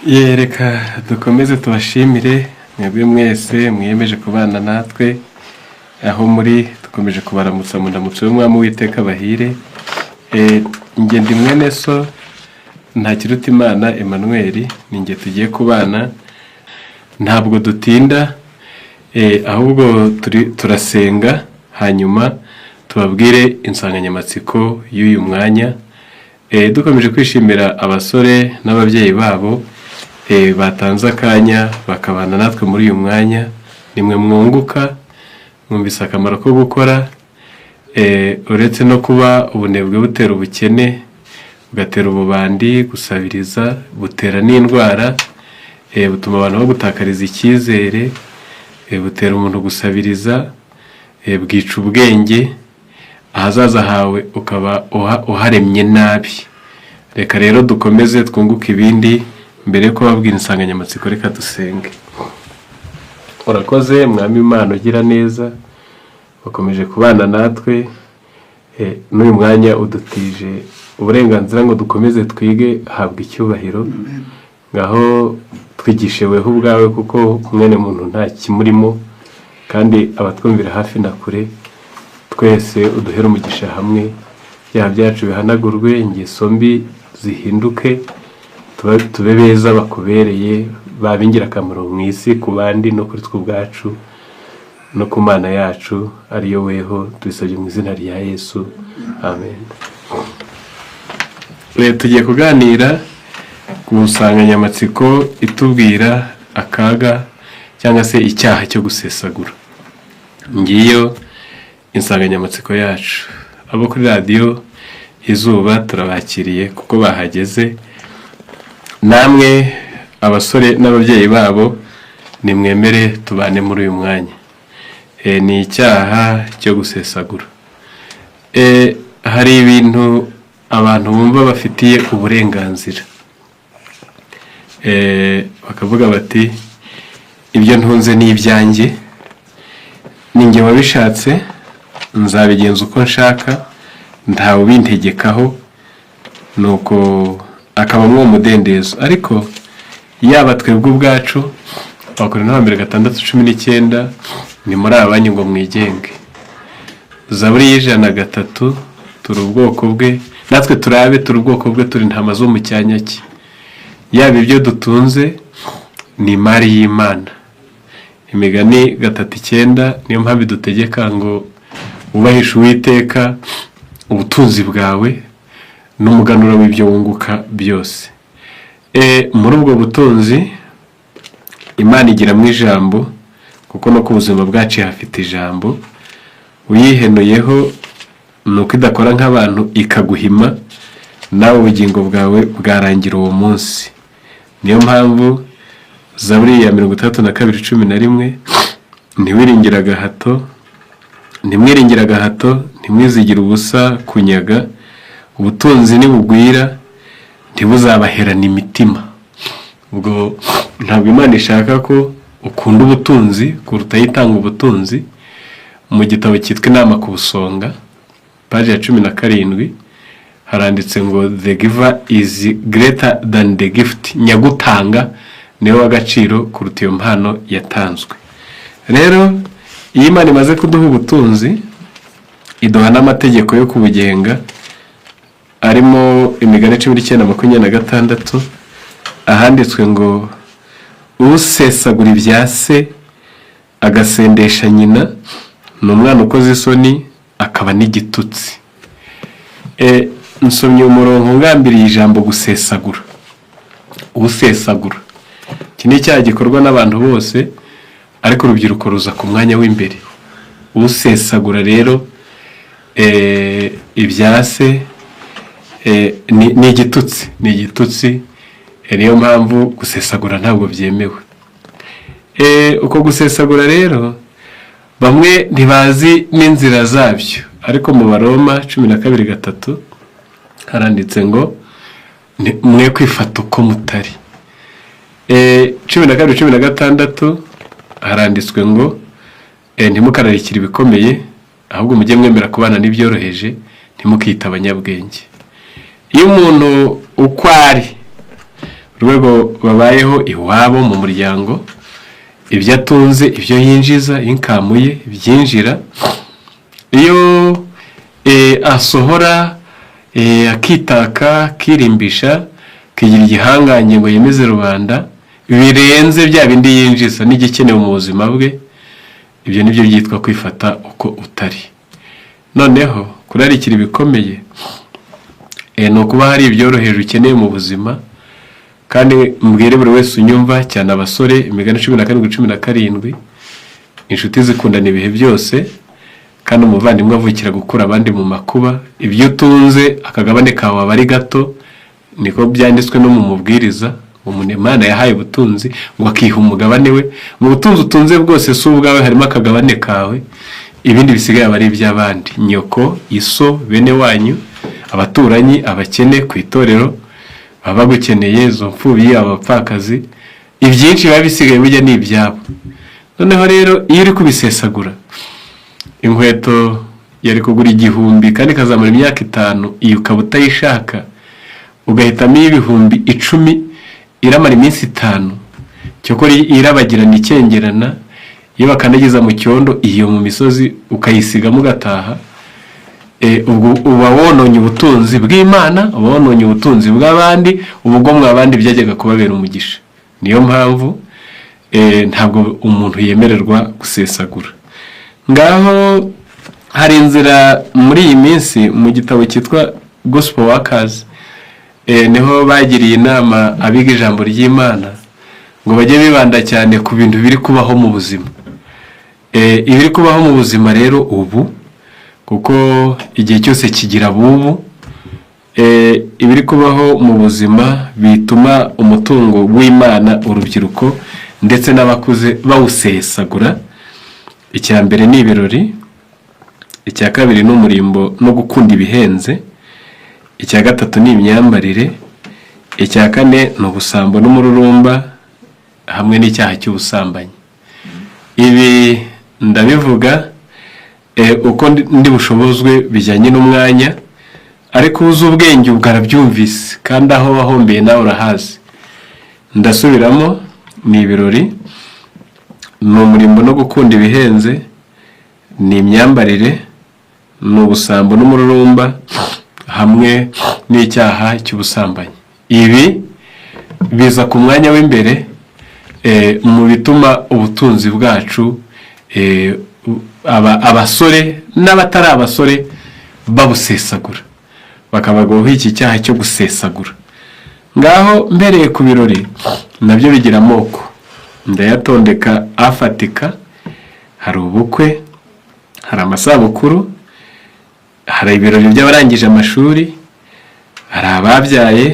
Yereka dukomeze tubashimire mwebwe mwese mwiyemeje kubana natwe aho muri dukomeje kubaramutsa mu ndamutso y'umwami w'Iteka bahire. Nge ndi mwene so Ntakirutimana Emmanuel, ninge tugiye kubana. Ntabwo dutinda ahubwo turasenga hanyuma tubabwire insanganyamatsiko y'uyu mwanya. Dukomeje kwishimira abasore n'ababyeyi babo batanze akanya bakabana natwe muri uyu mwanya. Nimwe mwunguka, mwumvise akamaro ko gukora, uretse no kuba ubunebwe butera ubukene, bugatera ububandi, gusabiriza, butera n'indwara, butuma abantu bagutakariza icyizere, butera umuntu gusabiriza, bwica ubwenge, ahazaza hawe ukaba uharemye nabi. Reka rero dukomeze twunguke ibindi. Mbere yo kubabwira insanganyamatsiko, reka dusenge. Urakoze mwami Imana ugira neza, wakomeje kubana natwe n'uyu mwanya udutije uburenganzira ngo dukomeze twige. Habwa icyubahiro. Ngaho twigishe weho ubwawe, kuko mwene muntu nta kimurimo, kandi abatwumvira hafi na kure twese uduhere umugisha hamwe. Byaha byacu bihanagurwe, ingeso mbi zihinduke, tube beza bakubereye, babingira akamaro mu isi ku bandi no kuri twe ubwacu no ku Mana yacu ariyo weho. Tubisabye mu izina rya Yesu, amen. Tugiye kuganira ku nsanganyamatsiko itubwira akaga cyangwa se icyaha cyo gusesagura. Ngiyo insanganyamatsiko yacu. Abo kuri radiyo Izuba turabakiriye kuko bahageze. Namwe abasore n'ababyeyi babo nimwemere tubane muri uyu mwanya. Ni icyaha cyo gusesagura. Hari ibintu abantu bumva bafitiye uburenganzira, bakavuga bati ibyo ntunze ni ibyanjye, ninjye wabishatse, nzabigenza uko nshaka, ntawe ubintegekaho, nuko akabamo umudendezo. Ariko yaba twebwe ubwacu, Abakorinto 2:6-19, ni muri abanyu ngo mwigenge. Zaburi y'103, turi ubwoko bwe, natwe turabe turi ubwoko bwe, turi intama zo mu cyanya cye. Yaba ibyo dutunze ni imari y'Imana. Imigani 3:9, niyo mpamvu dutegeka ngo ubahishe Uwiteka ubutunzi bwawe n'umuganura w'ibyo wunguka byose. Muri ubwo butunzi Imana igiramo ijambo, kuko no ku buzima bwacu hafite ijambo. Uyihenuyeho nuko idakora nk'abantu ikaguhima, nawe ubugingo bwawe bwarangira uwo munsi. Niyo mpamvu Zaburi ya 32:11, ntimwiringire agahato, ntimwizigire ubusa kunyaga, ubutunzi nibugwira ntibuzabaherana imitima. Ubwo ntabwo Imana ishaka ko ukunda ubutunzi kuruta yitanga ubutunzi. Mu gitabo cyitwa Inama ku Busonga, paji ya 17, haranditse ngo the giver is greater than the gift. Nyagutanga niwe w'agaciro kuruta iyo mpano yatanzwe. Rero iyo Imana imaze kuduha ubutunzi, iduha n'amategeko yo kubugenga, arimo Imigani 19:26, ahanditswe ngo usesagura ibya se agasendesha nyina ni umwana ukoze isoni, akaba n'igitutsi. Nsomye umurongo ngambiriye ijambo gusesagura. Usesagura, iki ni icyaha gikorwa n'abantu bose, ariko urubyiruko ruza ku mwanya w'imbere. Usesagura rero ibya se ni igitutsi. Niyo mpamvu gusesagura ntabwo byemewe. Uko gusesagura rero bamwe ntibazi n'inzira zabyo, ariko mu Baroma 12:3 haranditse ngo mwe kwifata uko mutari. 12:16 haranditswe ngo ntimukararikire ibikomeye, ahubwo mujye mwemera kubana n'ibyoroheje, ntimukite abanyabwenge. Iyo umuntu uko ari urwego babayeho iwabo mu muryango, ibyo atunze, ibyo yinjiza, inkamu ye byinjira, iyo asohora akitaka, akirimbisha, akigira igihangange ngo yemeze rubanda, birenze bya bindi yinjiza n'igikenewe mu buzima bwe, ibyo nibyo byitwa kwifata uko utari. Noneho kurarikira ibikomeye ni ukuba hari ibyoroheje ukeneye mu buzima, kandi mbwire buri wese unyumva, cyane abasore, Imigani 17:17, inshuti zikundana ibihe byose, kandi umuvandimwe avukira gukura abandi mu makuba. Ibyo utunze akagabane kawe aba ari gato, niko byanditswe no mu mubwiriza. Imana yahaye ubutunzi ngo akiha umugabane we, mu butunzi utunze bwose si ubwawe, harimo akagabane kawe, ibindi bisigaye aba ari iby'abandi, nyoko, iso, bene wanyu, abaturanyi, abakene ku itorero baba bagukeneye, izo mfubyi, abapfakazi, ibyinshi biba bisigaye bijya ni ibyabo. Noneho rero iyo uri kubisesagura, inkweto yari kugura 1000 kandi ikazamara imyaka 5, iyo ukaba utayishaka, ugahitamo ibihumbi 10 iramara iminsi 5, cyokora irabagirana ikengerana, iyo bakandagiza mu cyondo, iyo mu misozi ukayisigamo ugataha, ubwo uba wononye ubutunzi bw'Imana, uba wononye ubutunzi bw'abandi, ubwo mwabandi byajyaga kubabera umugisha. Niyo mpamvu ntabwo umuntu yemererwa gusesagura. Ngaho hari inzira muri iyi minsi mu gitabo cyitwa Gospel Workers, niho bagiriye inama abiga ijambo ry'Imana ngo bajye bibanda cyane ku bintu biri kubaho mu buzima. Ibiri kubaho mu buzima rero ubu, kuko igihe cyose kigira bubu, ibiri kubaho mu buzima bituma umutungo w'Imana, urubyiruko ndetse n'abakuze bawusesagura. Icya mbere ni ibirori, icya kabiri ni umurimbo no gukunda ibihenze, icya gatatu ni imyambarire, icya kane ni ubusambo n'umururumba hamwe n'icyaha cy'ubusambanyi. Ibi ndabivuga uko ndi bushobozwe bijyanye n'umwanya, ariko uzi ubwenge ubwo arabyumvise, kandi aho wahombeye nawe urahazi. Ndasubiramo: ni ibirori, ni umurimbo no gukunda ibihenze, ni imyambarire, ni ubusambo n'umururumba hamwe n'icyaha cy'ubusambanyi. Ibi biza ku mwanya w'imbere mu bituma ubutunzi bwacu, abasore n'abatari abasore, babusesagura, bakabagaho iki cyaha cyo gusesagura. Ngaho mbereye ku birori, nabyo bigira amoko, ndayatondeka afatika. Hari ubukwe, hari amasabukuru, hari ibirori by'abarangije amashuri, hari ababyaye,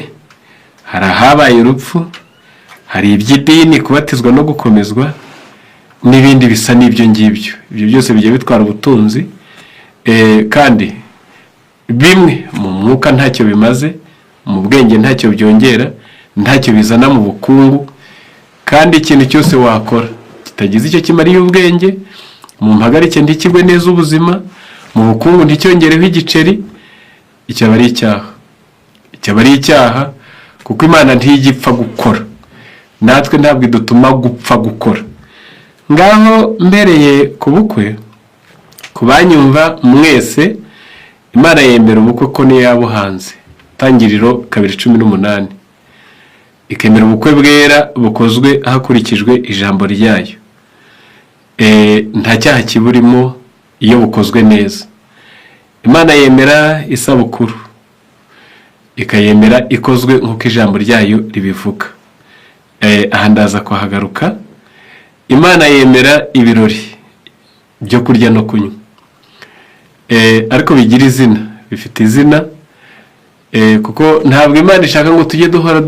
hari ahabaye urupfu, hari iby'idini, kubatizwa no gukomezwa, n'ibindi bisa n'ibyo ngibyo. Ibyo byose bigiye bitwara ubutunzi, kandi bimwe mu mwuka ntacyo bimaze, mu bwenge ntacyo byongera, ntacyo bizana mu bukungu. Kandi ikintu cyose wakora kitagize icyo kimariye ubwenge, mu mpagarike ntikigwe neza ubuzima, mu bukungu nticyongereho igiceri, icyo aba ari icyaha. Icyo aba ari icyaha, kuko Imana ntiyigipfa gukora, natwe ntabwo idutuma gupfa gukora. Ngaho mbereye ku bukwe, ku banyumva mwese, Imana yemera ubukwe ko niyo yabuhanze. Tangiriro 2:18, ikemera ubukwe bwera bukozwe hakurikijwe ijambo ryayo. Nta cyaha kiburimo iyo bukozwe neza. Imana yemera isabukuru, ikayemera ikozwe nk'uko ijambo ryayo ribivuga. Aha ndaza kuhagaruka. Imana yemera ibirori byo kurya no kunywa, ariko bigira izina, bifite izina, kuko ntabwo Imana ishaka ngo tujye duhora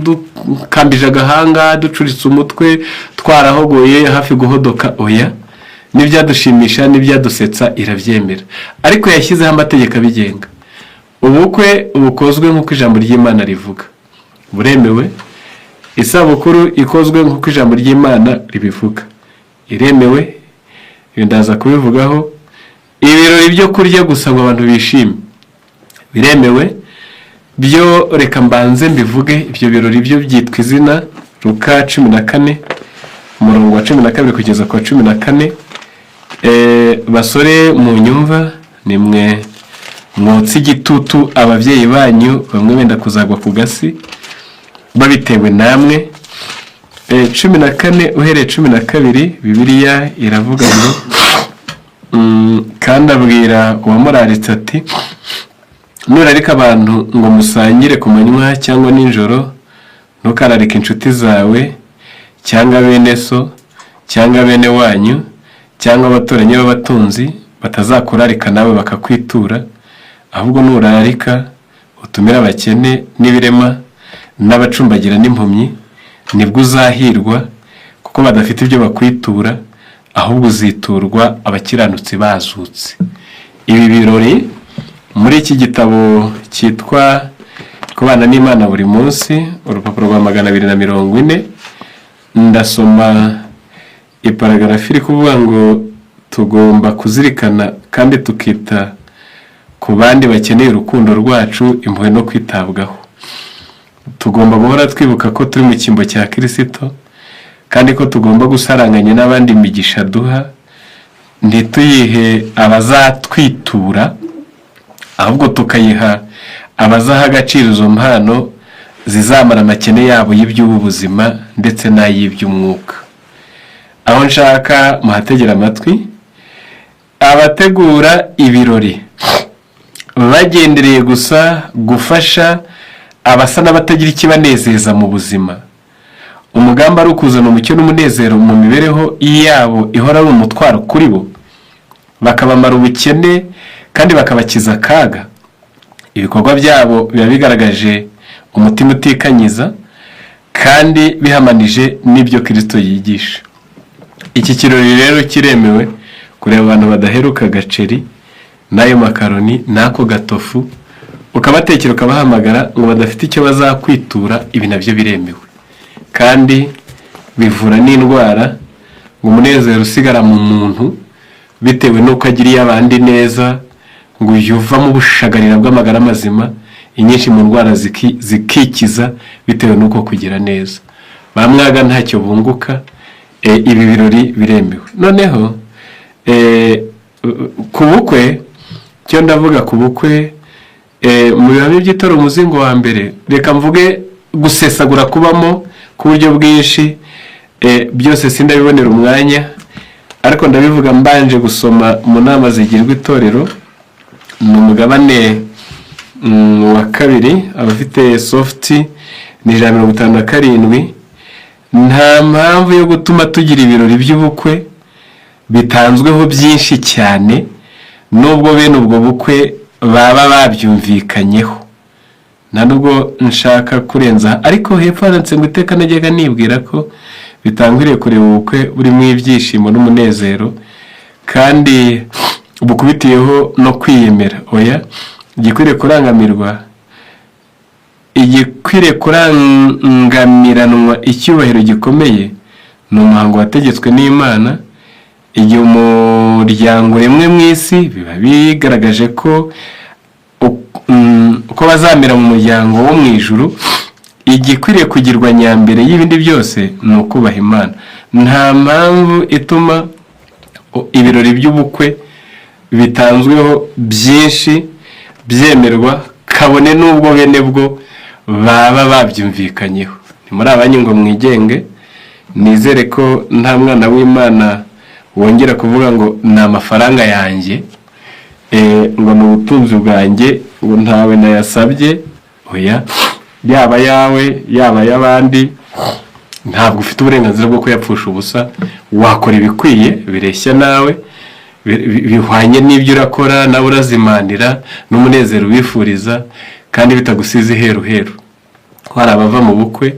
dukambije agahanga, ducuritse umutwe, twarahogoye hafi guhodoka. Oya, n'ibyadushimisha n'ibyadusetsa irabyemera, ariko yashyizeho amategeko abigenga. Ubukwe bukozwe nk'uko ijambo ry'Imana rivuga buremewe, isabukuru ikozwe nk'uko ijambo ry'Imana ribivuga iremewe. Ndaza kubivugaho. Ibirori byo kurya gusa ngo abantu bishime biremewe. byo reka mbanze mbivuge. Ibyo birori byo byitwa izina, Luka 14 umurongo wa 12 kugeza ku wa 14. Basore mu nyumva, nimwe mwotsi igitutu ababyeyi banyu bamwe benda kuzagwa ku gasi babitewe namwe. 14 uhereye 12 Bibiliya iravuga ngo kandi abwira uwamuraritse ati, nurarika abantu ngo musangire ku manywa cyangwa nijoro, ntukararike inshuti zawe cyangwa bene so cyangwa bene wanyu cyangwa abaturanyi b'abatunzi, batazakurarika nawe bakakwitura. Ahubwo nurarika utumira abakene n'ibirema n'abacumbagira n'impumyi, nibwo uzahirwa, kuko badafite ibyo bakwitura, ahubwo uziturwa abakiranutsi bazutse. Ibi birori muri iki gitabo cyitwa Kubana n'Imana buri munsi, urupapuro rwa 240, ndasoma iparagrafi iri kuvuga ngo tugomba kuzirikana kandi tukita ku bandi bakeneye urukundo rwacu, impuhwe no kwitabwaho. Tugomba guhora twibuka ko turi mu cyimbo cya Kristo, kandi ko tugomba gusaranganya n'abandi imigisha duha, ntituyihe abazatwitura, ahubwo tukayiha abazaha agaciro izo mpano zizamara amakene yabo y'iby'ubu buzima ndetse n'ay'iby'umwuka. Aho nshaka muhategera amatwi. Abategura ibirori bagendereye gusa gufasha abasa n'abatagira ikibanezeza mu buzima. Umugambi ari ukuzana umucyo n'umunezero mu mibereho yabo ihora ari umutwaro kuri bo, bakabamara ubukene kandi bakabakiza akaga. Ibikorwa byabo biba bigaragaje umutima utikanyiza kandi bihamanije n'ibyo Kristo yigisha. Iki kirori rero kiremewe kureba abantu badaheruka agaceri n'ayo makaroni n'ako gatofu, ukabatekera ukabahamagara ngo badafite icyo bazakwitura. Ibi nabyo biremewe kandi bivura n'indwara, ngo umunezero usigara mu muntu bitewe n'uko agiriye abandi neza, ngo yuva mu bushagarira bw'amagara mazima, inyinshi mu ndwara zikikiza bitewe n'uko kugira neza. Bamwaga ntacyo bunguka. Ibi birori biremewe. Noneho ku bukwe, cyo ndavuga ku bukwe, mu bihamya by'itora umuzingo wa mbere, reka mvuge gusesagura kubamo ku buryo bwinshi, byose sindabibonera umwanya, ariko ndabivuga mbanje gusoma mu nama zigirwa itorero. Ni umugabane wa 2, abafite soft ni 157. Nta mpamvu yo gutuma tugira ibirori by'ubukwe bitanzweho byinshi cyane, nubwo bene ubwo bukwe baba babyumvikanyeho. Nubwo nshaka kurenza, ariko hepfo handitse ngo iteka najyaga nibwira ko bitangwiriye kureba ubukwe burimo ibyishimo n'umunezero kandi bukubitiyeho no kwiyemera. Oya, igikwiriye kurangamirwa, igikwiriye kurangamiranwa icyubahiro gikomeye ni umuhango wategetswe n'Imana. Igihe umuryango rimwe mu isi biba bigaragaje ko uko bazamera mu muryango wo mu ijuru, igikwiriye kugirwa nyambere y'ibindi byose ni ukubaha Imana. Nta mpamvu ituma ibirori by'ubukwe bitanzweho byinshi byemerwa, kabone n'ubwo bene bwo baba babyumvikanyeho. Ni muri abanyu ngo mwigenge. Nizere ko nta mwana w'Imana wongera kuvuga ngo ni amafaranga yanjye, ngo ni ubutunzi bwanjye, ngo ntawe nayasabye. Oya, yaba yawe yaba y'abandi, ntabwo ufite uburenganzira bwo kuyapfusha ubusa. Wakora ibikwiye bireshya nawe, bihwanye n'ibyo urakora, nawe urazimanira n'umunezero ubifuriza kandi bitagusize heru. Hari abava mu bukwe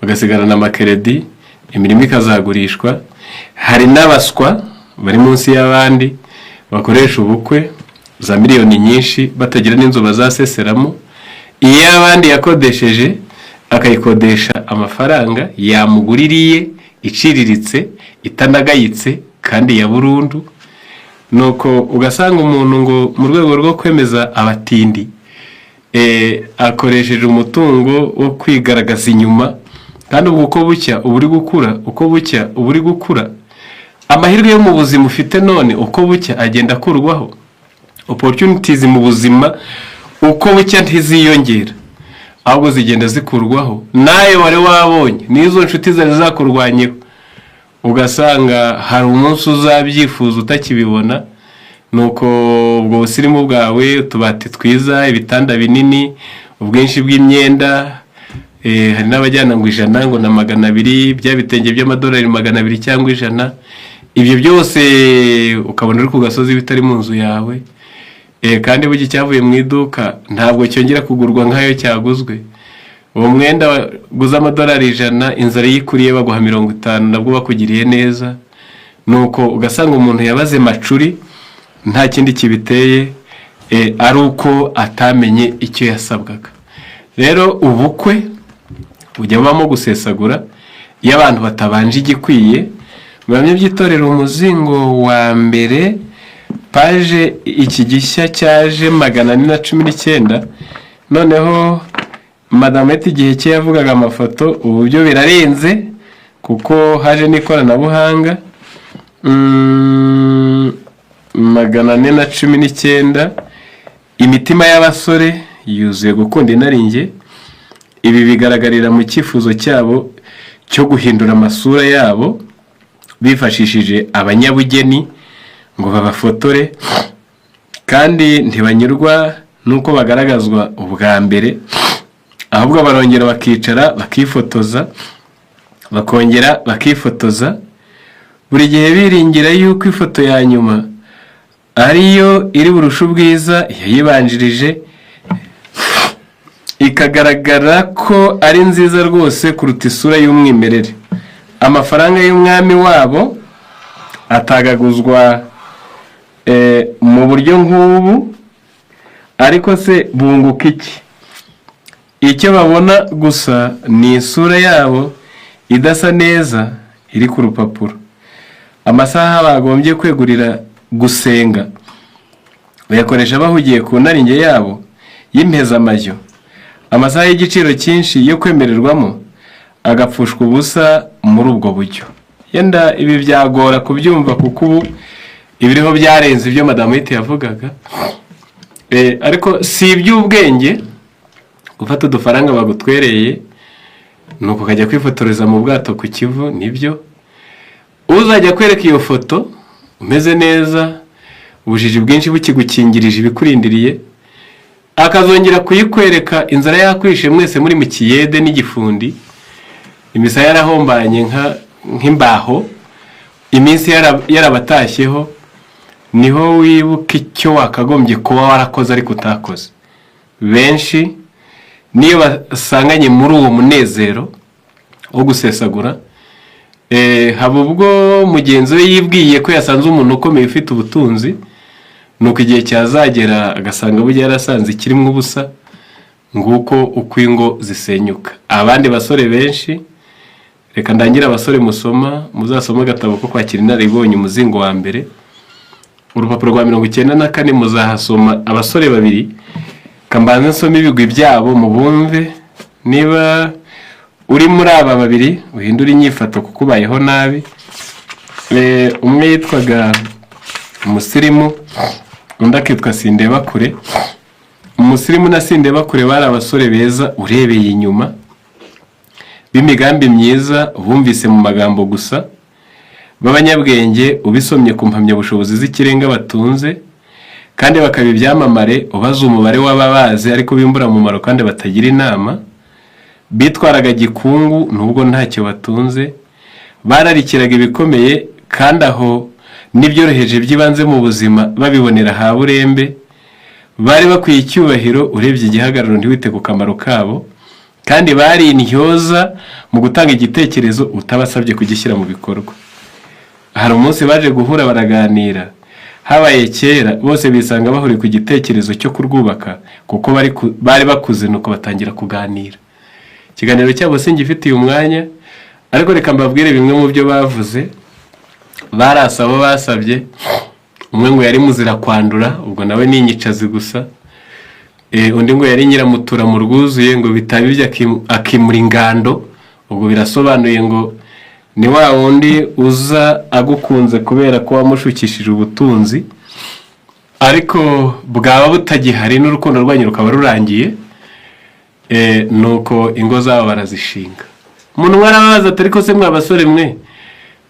bagasigarana amakeredi, imirimo ikazagurishwa. Hari n'abaswa bari munsi y'abandi bakoresha ubukwe za miliyoni nyinshi batagira n'inzu bazaseseramo. Iyo abandi yakodesheje akayikodesha amafaranga yamuguririye iciriritse, itanagayitse kandi ya burundu, nuko ugasanga umuntu ngo mu rwego rwo kwemeza abatindi akoresheje umutungo wo kwigaragaza inyuma, kandi uko bucya uba uri gukura, uko bucya uba uri gukura. Amahirwe yo mu buzima ufite none uko bucya agenda akurwaho. Opportunities mu buzima uko bucya ntiziyongera, ahubwo zigenda zikurwaho. Nawe wari wabonye n'izo nshuti zari zakurwanyeho, ugasanga hari umunsi uzabyifuza utakibibona. Nuko ubwo busirimu bwawe, utubati twiza, ibitanda binini, ubwinshi bw'imyenda, hari n'abajyana ngo 100 ngo na 200, bya bitenge by'amadolari 200 cyangwa 100, ibyo byose ukabona uri ku gasozi bitari mu nzu yawe. Kandi bugi cyavuye mu iduka ntabwo cyongera kugurwa nk'ayo cyaguzwe. Uwo mwenda guza amadolari 100, inzara yikuriye baguha 50, nabwo bakugiriye neza. Nuko ugasanga umuntu yabaze macuri, nta kindi kibiteye, ari uko atamenye icyo yasabwaga. Rero ubukwe bujya bamo gusesagura iyo abantu batabanje igikwiye. Bamwe by'itorero umuzingo wa mbere, page iki gishya cyaje 419. Noneho Madame Eti igihe cye yavugaga amafoto, ubu byo birarenze kuko haje n'ikoranabuhanga. 419, imitima y'abasore yuzuye gukunda inaringe. Ibi bigaragarira mu cyifuzo cyabo cyo guhindura amasura yabo bifashishije abanyabugeni ngo babafotore, kandi ntibanyurwa nuko bagaragazwa ubwa mbere, ahubwo barongera bakicara bakifotoza, bakongera bakifotoza, buri gihe biringira yuko ifoto ya nyuma ariyo iri burusha ubwiza yayibanjirije, ikagaragara ko ari nziza rwose kuruta isura y'umwimerere. Amafaranga y'umwami wabo atagaguzwa mu buryo nk'ubu, ariko se bunguka iki? Icyo babona gusa ni isura yabo idasa neza iri ku rupapuro. Amasaha bagombye kwegurira gusenga bayakoresha bahugiye ku naringe yabo y'impezamajyo. Amasaha y'igiciro cyinshi yo kwemererwamo agapfushwa ubusa muri ubwo buryo. Yenda ibi byagora kubyumva kuko ubu ibiriho byarenze ibyo Madame Eti yavugaga. Ariko si iby'ubwenge gufata udufaranga bagutwereye nuko kajya kwifotoreza mu bwato ku Kivu. Nibyo uzajya kwereka iyo foto umeze neza, ubujiji bwinshi bukigukingirije ibikurindiriye, akazongera kuyikwereka inzara yakwishe mwese muri mu kiyede n'igifundi, imisaya yarahombanye nk'imbaho, iminsi yarabatashyeho, niho wibuka icyo wakagombye kuba warakoze ariko utakoze. Benshi niyo basanganye muri uwo munezero wo gusesagura, haba ubwo mugenzi we yibwiye ko yasanze umuntu ukomeye ufite ubutunzi, nuko igihe cyazagera agasanga burya yarasanze ikirimo ubusa. Nguko uko ingo zisenyuka. Abandi basore benshi, reka ndangira abasore musoma, muzasoma agatabo ko kwakira inararibonye umuzingo wa mbere, urupapuro rwa 94, muzahasoma abasore babiri. Kambanze nsoma ibigwi byabo mubumve, niba uri muri aba babiri uhindura inyifato kuko ubayeho nabi. Umwe yitwaga Umusirimu, undi akitwa Sindebakure. Umusirimu na Sindebakure bari abasore beza urebeye inyuma, b'imigambi myiza, bumvise mu magambo gusa, b'abanyabwenge ubisomye ku mpamyabushobozi z'ikirenga batunze, kandi bakaba ibyamamare ubaza umubare w'ababazi ariko bimbura mu mumaro kandi batagira inama. Bitwaraga gikungu nubwo ntacyo batunze, bararikiraga ibikomeye kandi aho n'ibyoroheje by'ibanze mu buzima babibonera ha burembe. Bari bakwiye icyubahiro urebye igihagararo ntiwite ku kamaro kabo, kandi bari intyoza mu gutanga igitekerezo utabasabye kugishyira mu bikorwa. Hari umunsi baje guhura baraganira, habaye kera bose bisanga bahuriye ku gitekerezo cyo kurwubaka kuko bari bakuze, nuko batangira kuganira. Ikiganiro cyabo singifitiye umwanya, ariko reka mbabwire bimwe mu byo bavuze. Barasaba basabye, umwe ngo yari muzira kwandura, ubwo nawe ni inyicazi gusa. undi ngo yari nyiramutura mu rwuzuye ngo bitabibye akimura ingando. Ubwo birasobanuye ngo ni wa wundi uza agukunze kubera ko wamushukishije ubutunzi, ariko bwaba butagihari n'urukundo rwanyu rukaba rurangiye, nuko ingo zabo barazishinga. Umuntu mwarabaza ati ariko se mwa basore mwe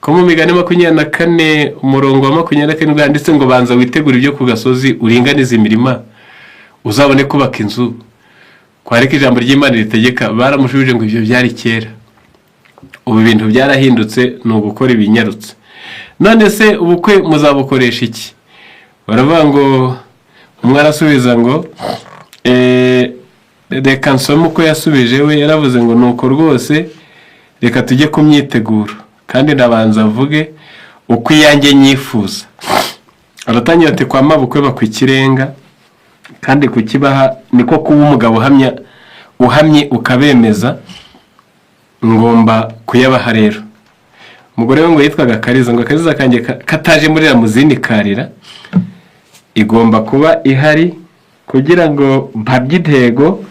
ko mu Migani 24 umurongo wa 24 handitse ngo banza witegura ibyo ku gasozi uringaniza imirima uzabone kubaka inzu, kwareka ijambo ry'Imana ritegeka. Baramushubije ngo ibyo byari kera, ubu bintu byarahindutse, ni ugukora ibinyarutse. None se ubukwe muzabukoresha iki? Baravuga ngo umwe arasubiza ngo reka nsome uko yasubije we. Yaravuze ngo nuko rwose reka tujye ku myiteguro, kandi ndabanza avuge uko iyanjye nyifuza. Aratangira ati kwa mabukwe bakwikirenga, kandi kukibaha niko kuba umugabo uhamye ukabemeza, ngomba kuyabaha rero. Umugore we ngo yitwaga Kariza, ngo Kariza kanjye kataje muri ramuzini karira, igomba kuba ihari kugira ngo mpabye intego.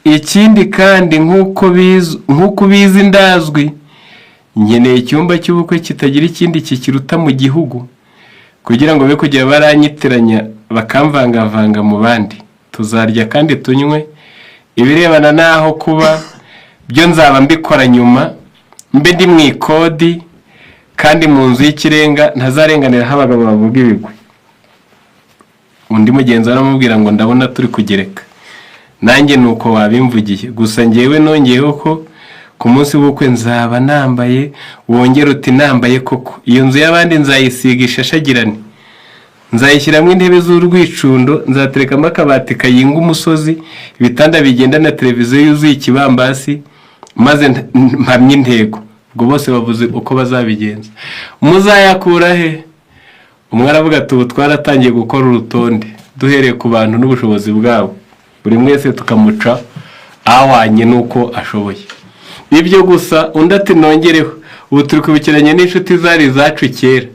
Ikindi kandi nk'uko bizi ndazwi, nkeneye icyumba cy'ubukwe kitagira ikindi kikiruta mu gihugu, kugira ngo be kujya baranyitiranya bakamvangavanga mu bandi. Tuzarya kandi tunywe, ibirebana naho kuba byo nzaba mbikora nyuma, mbe ndi mu ikodi, kandi mu nzu y'ikirenga ntazarenganira aho abagabo bavuga ibigwi. Undi mugenzi aramubwira ngo ndabona turi kugereka, nanjye nuko wabimvugiye, gusa ngewe nongeyeho ko ku munsi w'ubukwe nzaba nambaye. Wongera uti nambaye koko, iyo nzu y'abandi nzayisiga ishashagirane, nzayishyiramo intebe z'urwicundo, nzaterekamo akabati kayinga umusozi, ibitanda bigenda na televiziyo yuzuye ikibambasi, maze mpamye intego. Ubwo bose bavuze uko bazabigenza. Muzayakura he? Umwe aravuga ati ubu twaratangiye gukora urutonde duhereye ku bantu n'ubushobozi bwabo, buri mwese tukamuca ahwanye nuko ashoboye. Ibyo gusa. Undi ati nongereho, ubu turi kubikiranye n'inshuti zari zacu kera,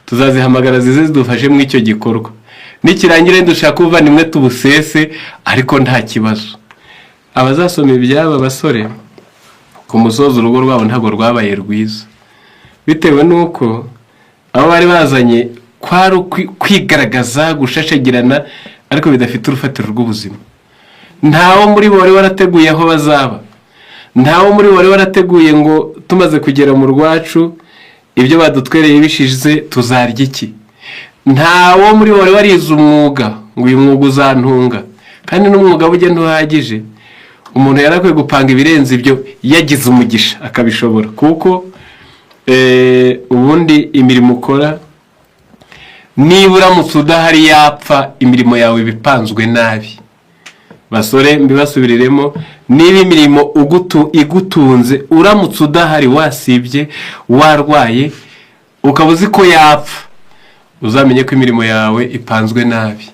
tuzazihamagara zize zidufashe mu icyo gikorwa, nikirangira dushaka ubuvandimwe tubusese, ariko nta kibazo. Abazasoma iby'aba basore ku musozo urugo rwabo ntabwo rwabaye rwiza, bitewe nuko abo bari bazanye kwari kwigaragaza, gushashagirana, ariko bidafite urufatiro rw'ubuzima. Ntawo muri bo wari warateguye aho bazaba, ntawo muri bo wari warateguye ngo tumaze kugera mu rwacu ibyo badutwereye bishize tuzarya iki. Ntawo muri bo wari warize umwuga ngo uyu mwuga uzantunga, kandi n'umwuga bujye ntuhagije. Umuntu yarakwiye gupanga ibirenze ibyo yagize umugisha akabishobora, kuko ubundi imirimo ukora niba uramutse udahari yapfa, imirimo yawe bipanzwe nabi. Basore mbibasubiriremo, niba imirimo igutunze uramutse udahari, wasibye, warwaye, ukaba uzi ko yapfa, uzamenye ko imirimo yawe ipanzwe nabi.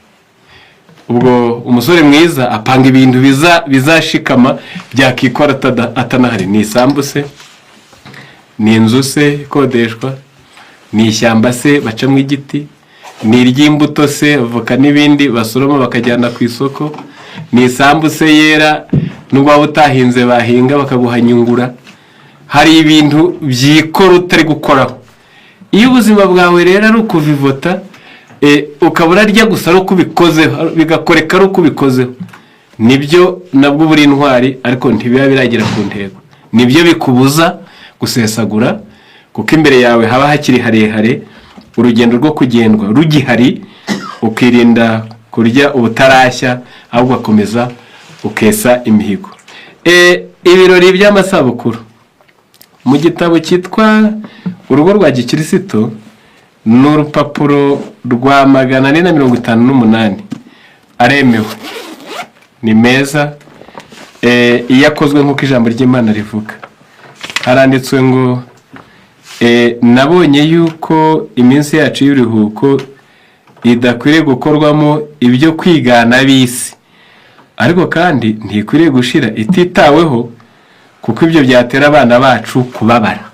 Ubwo umusore mwiza apanga ibintu bizashikama byakikora atanahari. Ni isambu se, ni inzu se ikodeshwa, ni ishyamba se bacamo igiti, ni iry'imbuto se avoka n'ibindi basoroma bakajyana ku isoko, ni isambu se yera nubwo waba utahinze bahinga bakaguhanyungura. Hari ibintu byikora utari gukoraho. Iyo ubuzima bwawe rero ari ukuvivota, ukaba urarya gusa ari uko ubikozeho, bigakoreka ari uko ubikozeho, nibyo nabwo buri intwari, ariko ntibiba biragera ku ntego. Nibyo bikubuza gusesagura, kuko imbere yawe haba hakiri harehare, urugendo rwo kugendwa rugihari, ukirinda kurya ubutarashya, ahubwo ugakomeza ukesa imihigo. Ibirori by'amasabukuru mu gitabo cyitwa Urugo rwa Gikristo, ni urupapuro rwa 458 aremewe, ni meza, iyo akozwe nk'uko ijambo ry'Imana rivuga. Haranditswe ngo nabonye yuko iminsi yacu y'uruhuko idakwiriye gukorwamo ibyo kwigana bisi, ariko kandi ntikwiriye gushira ititaweho, kuko ibyo byatera abana bacu kubabara.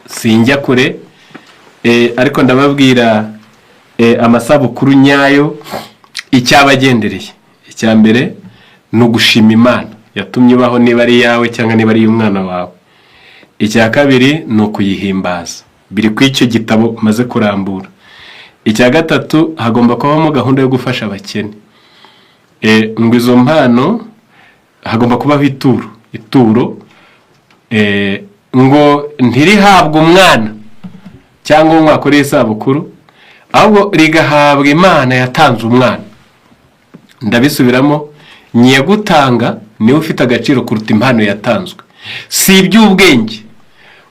Sinjya kure, ariko ndababwira amasabukuru nyayo icyabagendereye. Icya mbere ni ugushima Imana yatumye ubaho, niba ari yawe cyangwa niba ari umwana wawe. Icya kabiri ni ukuyihimbaza, biri ku icyo gitabo maze kurambura. Icya gatatu hagomba kubamo gahunda yo gufasha abakene. Ngo izo mpano hagomba kubaho ituro ngo ntirihabwe umwana cyangwa umwakore isabukuru, ahubwo rigahabwa Imana yatanze umwana. Ndabisubiramo, nyiyagutanga niwe ufite agaciro kuruta impano yatanzwe. Si iby'ubwenge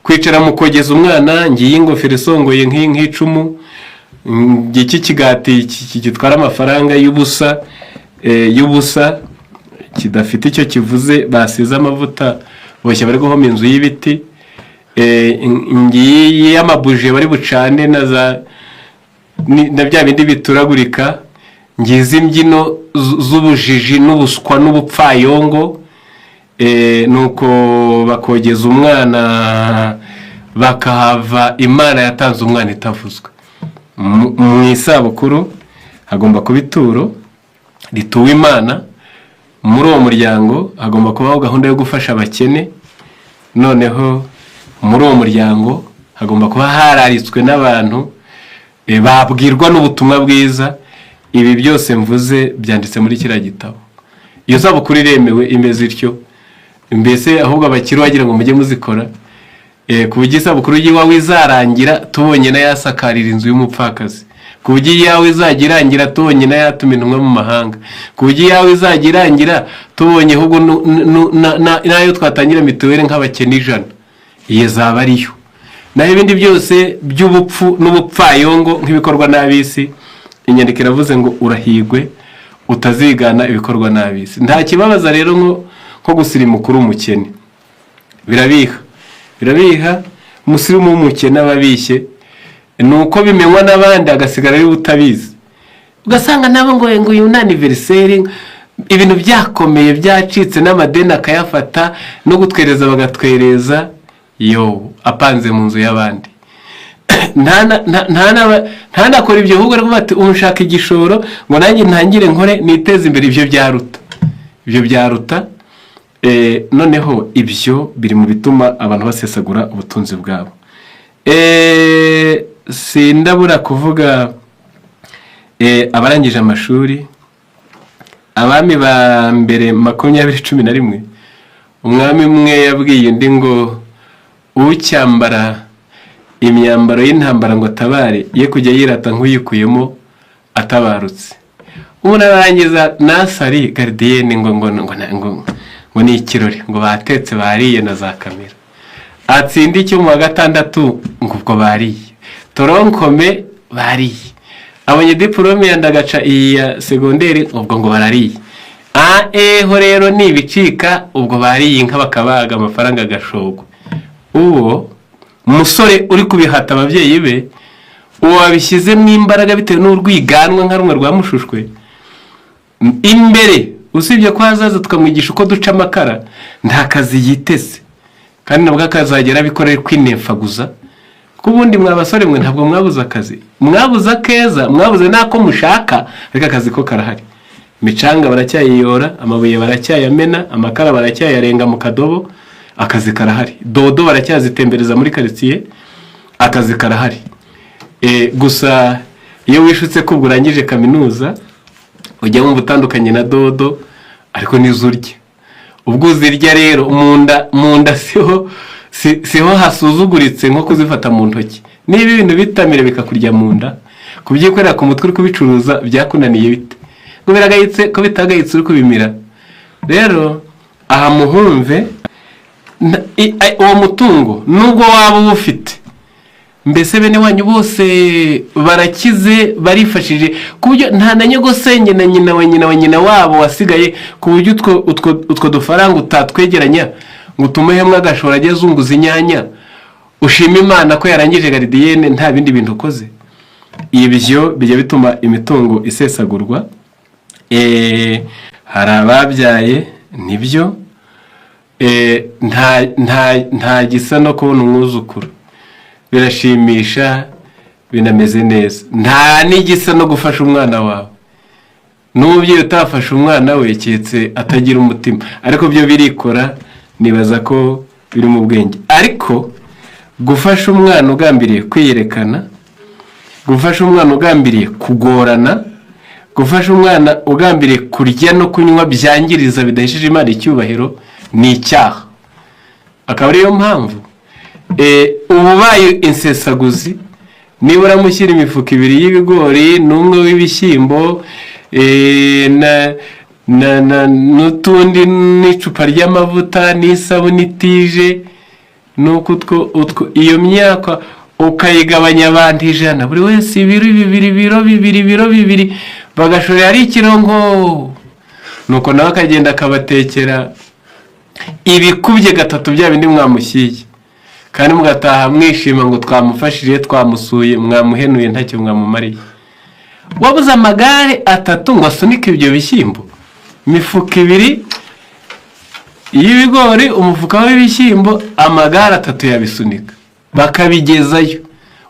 kwicara mu kogeza umwana, ngiye ingofero isongoye nk'icumu, ngiki kigati gitwara amafaranga y'ubusa kidafite icyo kivuze, basize amavuta boshye bari guhoma inzu y'ibiti, ngiye amabuje bari bucane na bya bindi bituragurika, ngize imbyino z'ubujiji n'ubuswa n'ubupfayongo, nuko bakogeza umwana bakahava Imana yatanze umwana itavuzwe. Mu isabukuru hagomba kuba ituro rituwe Imana. Muri uwo muryango hagomba kubaho gahunda yo gufasha abakene. Noneho muri uwo muryango hagomba kuba hararitswe n'abantu babwirwa n'ubutumwa bwiza. Ibi byose mvuze byanditse muri kiriya gitabo. Iyo sabukuru iremewe imeze ityo, mbese ahubwo abakiri wagira ngo mujye muzikora, ku buryo isabukuru y'iwawe izarangira tubonye na yasakarira inzu y'umupfakazi, ku buryo iyawe izajya irangira tubonye na yatuma intumwa mu mahanga, ku buryo iyawe izajya irangira tubonye ahubwo nayo twatangira mituweli nk'abakene 100. Iyo zaba ariyo. Naho ibindi byose by'ubupfu n'ubupfayongo nk'ibikorwa n'abisi, inyandiko iravuze ngo urahigwe utazigana ibikorwa n'abisi. Nta kibabaza rero nko gusirimu kuri umukene. Birabiha umusirimu w'umukene ababishye, nuko bimenywa n'abandi agasigara ari utabizi. Ugasanga nabo ngo uyu ni anniversaire, ibintu byakomeye byacitse n'amadeni akayafata no gutwereza bagatwereza apanze mu nzu y'abandi. ntanakora ibyo ahubwo ariko bati umushaka igishoro ngo nanjye ntangire nkore niteze imbere. Ibyo byaruta. Noneho ibyo biri mu bituma abantu basesagura ubutunzi bwabo. Sindabura kuvuga abarangije amashuri, abami ba mbere 2011, umwami umwe yabwiye undi ngo ucyambara imyambaro y'intambara ngo atabare ye kujya yirata nk'uyikuyemo atabarutse. Umuntu arangiza nasari gardienne ngo ni ikirori, ngo batetse bariye na za kamera. Atsinda icyo mu wa gatandatu ngo ubwo bariye, toronkome bariye, abonye diplome yandagaca iya segonderi ubwo ngo barariye. Ho rero nibicika ubwo bariye inka bakabaga amafaranga agashogwa. Uwo umusore uri kubihata ababyeyi be, uwo wabishyizemo imbaraga bitewe n'urwiganwa nka rumwe rwamushushwe imbere, usibye ko hazaza tukamwigisha uko duca amakara, nta kazi yiteze kandi nabwo akazagera bikorera kwinefaguza. Kubundi mwabasore mwe ntabwo mwabuze akazi, mwabuze akeza, mwabuze nako mushaka, ariko akazi ko karahari. Micanga baracyayiyora, amabuye baracyayamena, amakara baracyayarenga mu kadobo, akazi karahari. Dodo baracyazitembereza muri quartier, akazi karahari. Gusa iyo wishutse ko urangije kaminuza ujya mu butandukanye na dodo, ariko nizurye. Ubwo uzirya rero munda siho hasuzuguritse nko kuzifata mu ntoki. Niba ibintu bitamire bikakurya munda, kubyikorera ku mutwe uri kubicuruza byakunaniye bite? Ngo biragayitse ko bitagayitse uri kubimira. Rero aha muhumve uwo mutungo nubwo waba ufite, mbese bene wanyu bose barakize barifashije ku buryo nta na nyogosenge na nyina wabo wasigaye, ku buryo utwo dufaranga utatwegeranya ngo tumuhemwe agashora ajye zunguza inyanya ushima Imana ko yarangije gardienne nta bindi bintu ukoze. Ibyo bijya bituma imitungo isesagurwa. Hari ababyaye nibyo, nta gisa no kubona umwuzukuru, birashimisha binameze neza. Nta n'igisa no gufasha umwana wawe, n'umubyeyi utafasha umwana we cyetse atagira umutima, ariko byo birikora. Nibaza ko biri mu bwenge. Ariko gufasha umwana ugambiriye kwiyerekana, gufasha umwana ugambiriye kugorana, gufasha umwana ugambiriye kurya no kunywa byangiriza bidahesheje Imana icyubahiro ni icyaha. Akaba ariyo mpamvu ubaye insesaguzi, niba uramushyira imifuka 2 y'ibigori n'umwe w'ibishyimbo n'utundi n'icupa ry'amavuta n'isabune itije, nuko iyo myaka ukayigabanya abantu 100, buri wese ibiro bibiri bagashorera ari ikirongo, nuko nawe akagenda akabatekera ibikubye 3 bya bindi mwamushyiye, kandi mugataha mwishima ngo twamufashije, twamusuye, mwamuhenuye ntacyo mwamumariye. Wabuze amagare 3 ngo asunike ibyo bishyimbo, imifuka 2 y'ibigori, umufuka w'ibishyimbo, amagare 3 yabisunika bakabigezayo,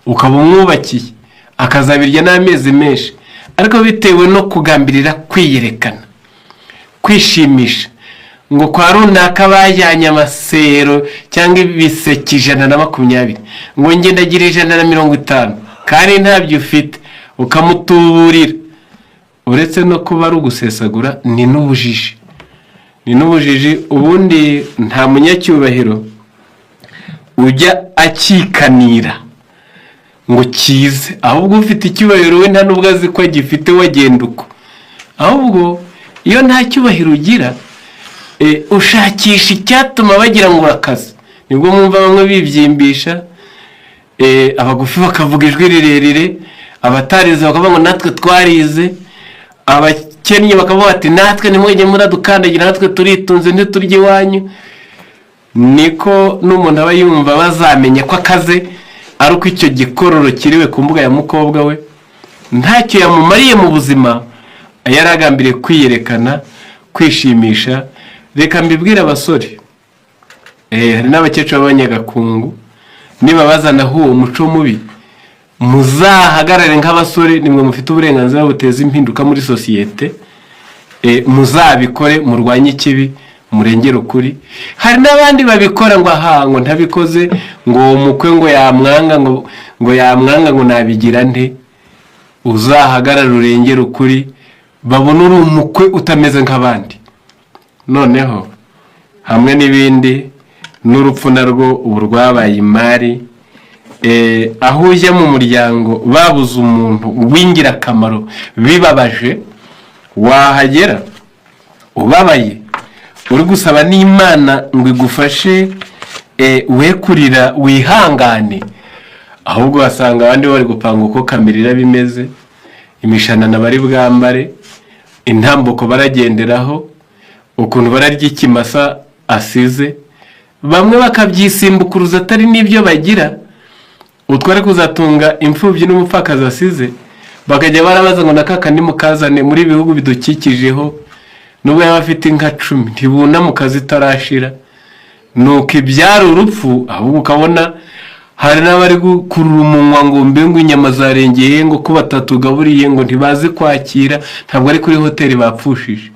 ukaba umwubakiye akazabirya n'amezi menshi. Ariko bitewe no kugambirira kwiyerekana, kwishimisha, ngo kwa runaka bajyanye amasero cyangwa ibiseke 120, ngo ngendagira 150, kandi ntabyo ufite, ukamutuburira. Uretse no kuba ari ugusesagura, ni n'ubujiji. Ubundi nta munyacyubahiro ujya akikanira ngo kize, ahubwo ufite icyubahiro we nta nubwo azi ko agifite, wagenda uko. Ahubwo iyo nta cyubahiro ugira, ushakisha icyatuma bagira ngo urakaze. Nibwo mwumva bamwe bibyimbisha, abagufi bakavuga ijwi rirerire, abatarize bakavuga ngo natwe twarize, abakennye bakavuga ati natwe nimwege muradukandagira, natwe turitunze ntiturya iwanyu. Niko n'umuntu aba yumva bazamenya ko akaze, ari uko icyo gikororo kiriwe ku mbuga ya mukobwa we ntacyo yamumariye mu buzima, yaragambiriye kwiyerekana, kwishimisha. Reka mbibwire abasore, hari n'abakecuru b'abanyagakungu, niba bazanaho uwo muco mubi, muzahagarare nk'abasore, nimwe mufite uburenganzira buteza impinduka muri sosiyete. Muzabikore, murwanye ikibi, murengere ukuri. Hari n'abandi babikora ngo ngo ntabikoze, ngo umukwe ngo yamwanga, ngo yamwanga, ngo nabigira nte. Uzahagarare urengere ukuri, babona uri umukwe utameze nk'abandi. Noneho hamwe n'ibindi, n'urupfu narwo ubu rwabaye imari. Aho ujya mu muryango babuze umuntu w'ingirakamaro bibabaje, wahagera ubabaye, uri gusaba n'Imana ngo igufashe, we kurira wihangane, ahubwo wasanga abandi bari gupanga uko kamirira bimeze, imishanana bari bwambare, intambuko baragenderaho, ukuntu bararya ikimasa asize, bamwe bakabyisimbukuruza atari n'ibyo bagira. Utware kuzatunga imfubyi n'umupfakazi asize, bakajya barabaza ngo nakaka nimukazane muri bihugu bidukikijeho, nubwo yaba afite inka 10 ntibuna mu kazi tarashira. Nuko ibyara urupfu, ahubwo ukabona hari n'abari gukurura umunwa ngo mbe ngo inyama zarengeye, ngo ko batatugaburiye, ngo ntibazi kwakira, ntabwo ari kuri hoteli bapfushije.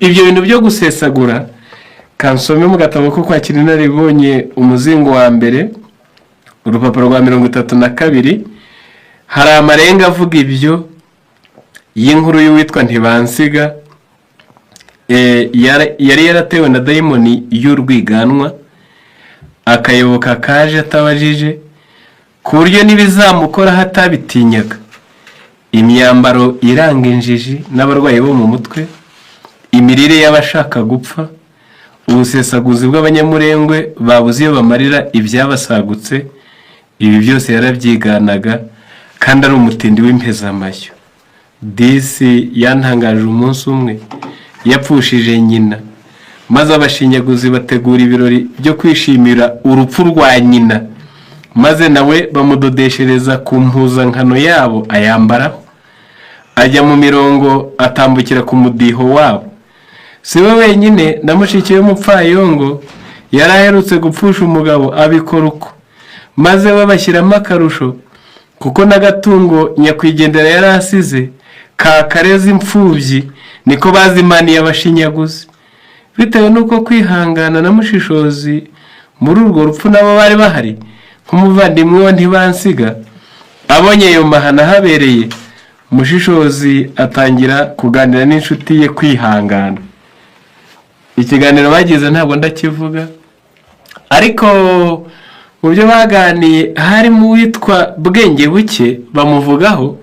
Ibyo bintu byo gusesagura, kansome mu gatabo ko kwakira inaribonye umuzingo wa mbere, urupapuro rwa 32, hari amarenga avuga ibyo y'inkuru y'uwitwa Ntibansiga. Yari yaratewe na dayimoni y'urwiganwa, akayoboka kaje atabajije, ku buryo n'ibizamukora hatabitinyaga. Imyambaro iranga injiji n'abarwayi bo mu mutwe, imirire y'abashaka gupfa, ubusesaguzi bw'abanyamurengwe babuze iyo bamarira ibyabasagutse. Ibi byose yarabyiganaga, kandi ari umutindi w'impezamashyo. Disi yantangaje umunsi umwe, yapfushije nyina, maze abashinyaguzi bategura ibirori byo kwishimira urupfu rwa nyina, maze nawe bamudodeshereza ku mpuzankano yabo ayambaraho, ajya mu mirongo atambukira ku mudiho wabo. Si we wenyine, na mushiki w'umupfayongo yari aherutse gupfusha umugabo abikora uko, maze babashyiramo akarusho kuko n'agatungo nyakwigendera yari asize kakareza imfubyi niko bazimaniye abashinyaguzi. Bitewe n'uko kwihangana na Mushishozi muri urwo rupfu nabo bari bahari, nk'umuvandimwe wa Ntibansiga abonye ayo mahana habereye, Mushishozi atangira kuganira n'inshuti ye kwihangana. Ikiganiro bagize ntabwo ndakivuga, ariko mu byo baganiye harimo uwitwa Bwenge Buke, bamuvugaho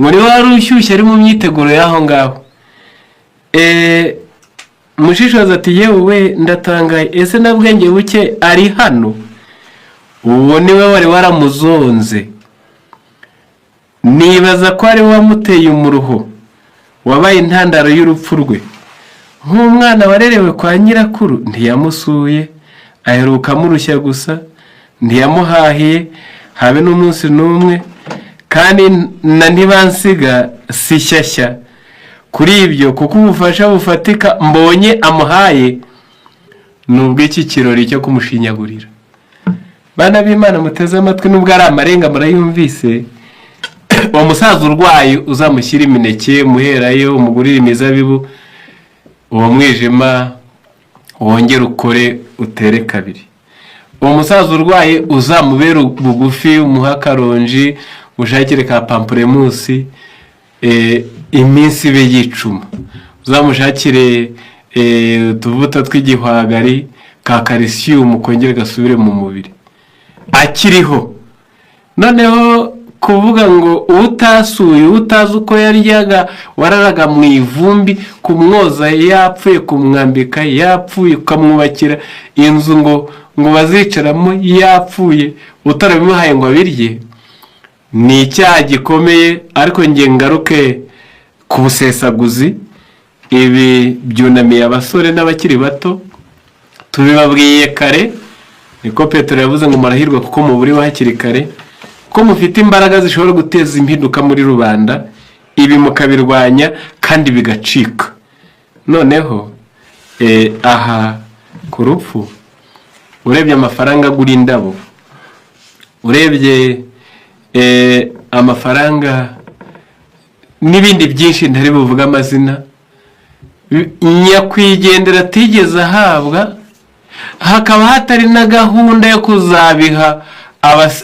ngo niwe wari ushyushye ari mu myiteguro y'aho ngaho. Mushishozi ati yewe ndatangaye, ese na Bwenge Buke ari hano? Uwo niwe wari waramuzonze. Nibaza ko ari wamuteye umuruho wabaye intandaro y'urupfu rwe. Nk'umwana warerewe kwa nyirakuru ntiyamusuye, aheruka murushya gusa, ntiyamuhahiye habe n'umunsi n'umwe, kandi na Ntibansiga si shyashya kuri ibyo, kuko ubufasha bufatika mbonye amuhaye nubwo iki kirori cyo kumushinyagurira. Bana b'Imana muteze amatwi, nubwo ari amarenga murayumvise, uwo musaza urwaye uzamushyira imineke, muherayo umugurire imizabibu, uwo mwijima wongere ukore utere kabiri. Uwo musaza urwaye uzamubera bugufi, umuha karonji, mushakire ka pamplemusi, iminsi be yicuma. Uzamushakire utuvuta tw'igihwagari ka calcium kongere gasubire mu mubiri akiriho. Noneho kuvuga ngo utasuye, utazi uko yaryaga, wararaga mu ivumbi, kumwoza yapfuye, kumwambika yapfuye, ukamwubakira inzu ngo bazicaramo yapfuye, utarabimuhaye ngo abirye, ni icyaha gikomeye. Ariko nge ngaruke ku busesaguzi. Ibi byunamiye abasore n'abakiri bato, tubibabwiye kare, niko Petero yavuze ngo murahirwa kuko muburiho hakiri kare, ko mufite imbaraga zishobora guteza impinduka muri rubanda, ibi mukabirwanya kandi bigacika. Noneho aha ku rupfu, urebye amafaranga agura indabo, urebye amafaranga n'ibindi byinshi ntari buvuga amazina, nyakwigendera atigeze ahabwa, hakaba hatari na gahunda yo kuzabiha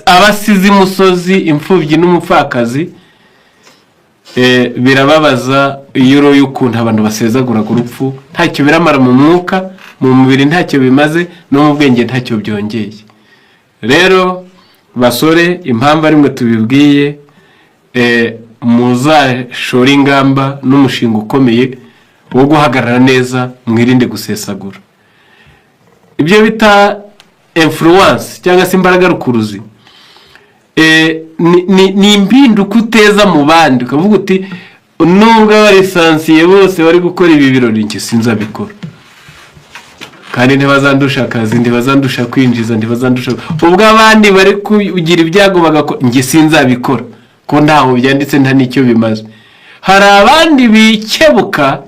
abasize imusozi, imfubyi n'umupfakazi. Birababaza iyo uroye ukuntu abantu basezagura ku rupfu, ntacyo biramara mu mwuka, mu mubiri ntacyo bimaze, no mu bwenge ntacyo byongeye. Rero basore, impamvu arimwe tubibwiye, muzashora ingamba n'umushinga ukomeye wo guhagarara neza, mwirinde gusesagura. Ibyo bita influence cyangwa se imbaraga rukuruzi, ni impinduka uteza mu bandi, ukavuga uti nubwo abarisansiye bose bari gukora ibi birori, njye sinzabikora, kandi ntibazandusha akazi, ntibazandusha kwinjiza, ntibazandusha, ubwo abandi bari kugira ibyago bagakora, njye sinzabikora ko ntaho byanditse, nta nicyo bimaze. Hari abandi bikebuka,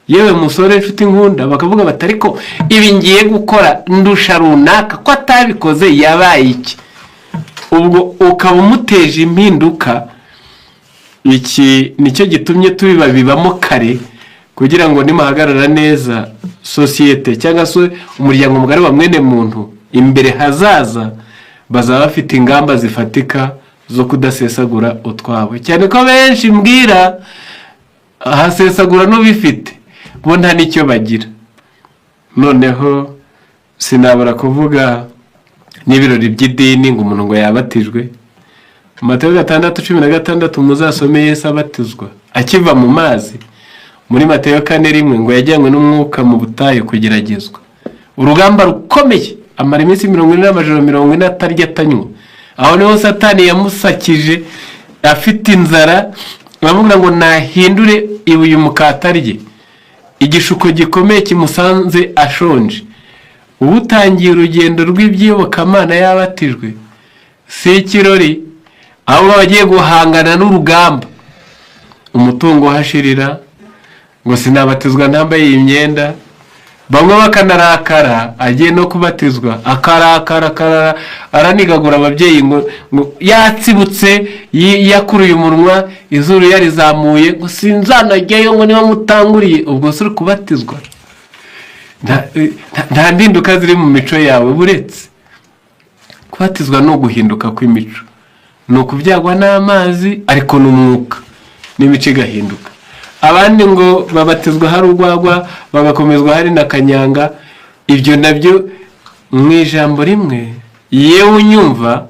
yewe musore inshuti nkunda, bakavuga bati ariko ibi ngiye gukora ndusha runaka ko atabikoze, yabaye iki? Ubwo ukaba umuteje impinduka. Iki nicyo gitumye tubibabibamo kare, kugira ngo nimuhagarara neza sosiyete cyangwa se umuryango mugari wa mwene muntu imbere hazaza, bazaba bafite ingamba zifatika zo kudasesagura utwabo. Cyane ko benshi mbwira hasesagura n'ubifite bo nta nicyo bagira. Noneho sinabura kuvuga n'ibirori by'idini ngo umuntu ngo yabatijwe. Matayo 6:16 muzasome Yesu abatizwa akiva mu mazi. Muri Matayo 4:1 ngo yajyanywe n'umwuka mu butayu kugeragezwa. Urugamba rukomeye, amara iminsi 40 n'amajoro 40 atarya atanywa. Aho niho Satani yamusakije afite inzara, bamubwira ngo nahindure ibuye umukatarye. Igishuko gikomeye kimusanze ashonje. Ubutangiye urugendo rw'ibyiyobokamana yabatijwe, si ikirori, aho bagiye guhangana n'urugamba. Umutungo hashirira, ngo sinabatizwa ntambaye imyenda, bamwe bakanarakara agiye no kubatizwa akarakara aranigagura ababyeyi ngo yatsibutse yakuruye umunwa izuru yarizamuye ngo sinzanajyayo ngo niba mutanguriye. ubwo se uri kubatizwa? nta mpinduka ziri mu mico yawe. buretse kubatizwa ni uguhinduka kw'imico, ni ukubyagwa n'amazi ariko n'umwuka n'imico igahinduka. abandi ngo babatizwa hari urwagwa bagakomezwa hari na kanyanga. ibyo nabyo mu ijambo rimwe yewe unyumva,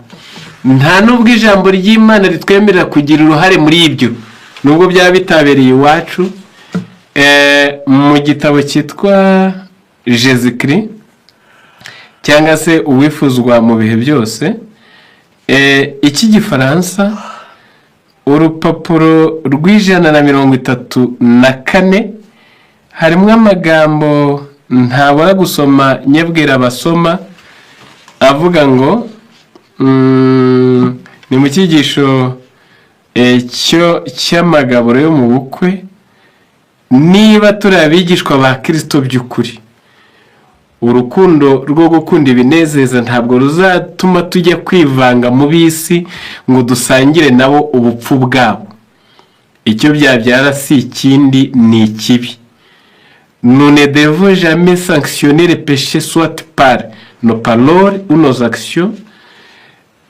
nta n'ubwo ijambo ry'Imana ritwemerera kugira uruhare muri ibyo, nubwo byaba bitabereye iwacu. mu gitabo cyitwa Jésus-Christ cyangwa se uwifuzwa mu bihe byose, iki gifaransa urupapuro rw'134 harimo amagambo ntabura gusoma nyabwira abasoma avuga ngo ni mu cyigisho cy'amagaburo yo mu bukwe, niba turi abigishwa ba Kristo by'ukuri, urukundo rwo gukunda ibinezeza ntabwo ruzatuma tujya kwivanga mu bisi ngo dusangire nabo ubupfu bwabo. icyo byabyara si ikindi ni ikibi. nous ne devons jamais sanctionner les péchés soit par nos paroles ou nos actions,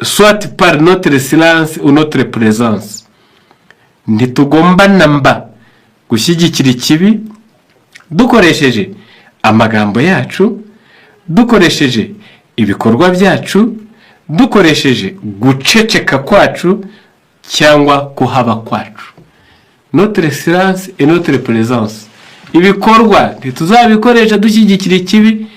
soit par notre silence ou notre présence. ntitugomba namba gushyigikira ikibi dukoresheje amagambo yacu, dukoresheje ibikorwa byacu, dukoresheje guceceka kwacu cyangwa kuhaba kwacu. notre silence et notre présence. ibikorwa ntituzabikoresha dushyigikira ikibi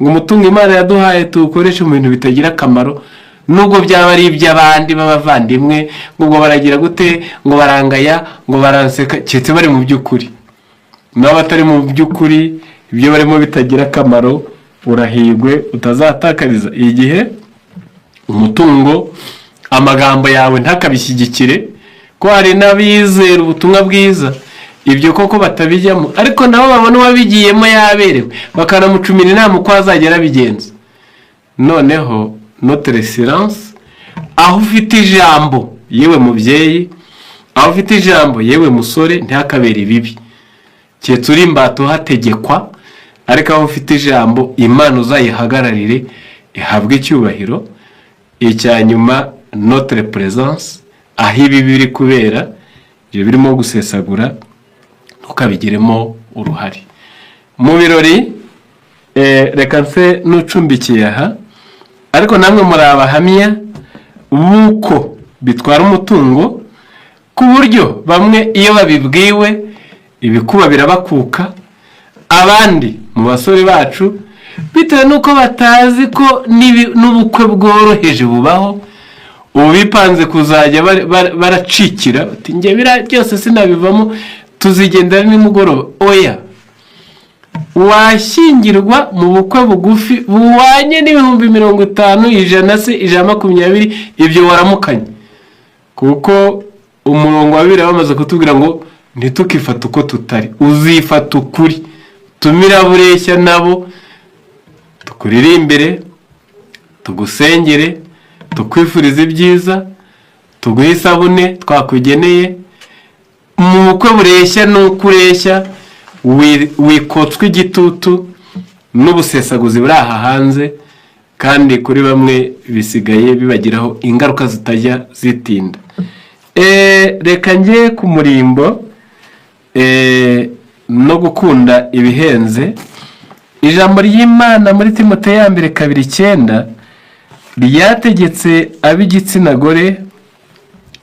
ngo umutungo Imana yaduhaye tuwukoreshe mu bintu bitagira akamaro, nubwo byaba ari iby'abandi b'abavandimwe, ngo baragira gute, ngo barangaya, ngo baranseka, cyetse bari mu by'ukuri. nabo batari mu by'ukuri, ibyo barimo bitagira akamaro, urahirwe utazatakariza igihe umutungo. amagambo yawe ntakabishyigikire, ko hari n'abizera ubutumwa bwiza ibyo koko batabijyamo, ariko nabo babona uwabigiyemo yaberewe bakanamucumira inama uko azagera abigenza. noneho notre silence, aho ufite ijambo yewe mubyeyi, aho ufite ijambo yewe musore, ntakabere ibibi, cyetse uri imbata hategekwa, ariko aho ufite ijambo Imana uzayihagararire ihabwe icyubahiro. icyanyuma notre présence, aho ibi biri kubera, ibyo birimo gusesagura ntukabigiremo uruhare. mu birori reka nse n'ucumbikiye aha, ariko namwe muri abahamya buko bitwara umutungo, ku buryo bamwe iyo babibwiwe ibikuba birabakuka, abandi mu basore bacu bitewe nuko batazi ko n'ubukwe bworoheje bubaho, ubu bipanze kuzajya baracikira bati njye bira byose sinabivamo, tuzigendera nimugoroba. oya, washyingirwa mu bukwe bugufi buwanye n'ibihumbi 50, 100 se 120, ibyo waramukanye, kuko umurongo wa Bibiliya bamaze kutubwira ngo ntitukifate uko tutari, uzifata ukuri. tumira bureshya nabo tukuririmbire, tugusengere, tukwifurize ibyiza, tuguhe isabune twakugeneye. mu bukwe bureshya n'ukureshya wikotswe igitutu n'ubusesaguzi buri aha hanze, kandi kuri bamwe bisigaye bibagiraho ingaruka zitajya zitinda. reka njye ku murimbo no gukunda ibihenze. ijambo ry'Imana muri Timoteyo ya mbere 2:9 ryategetse ab'igitsina gore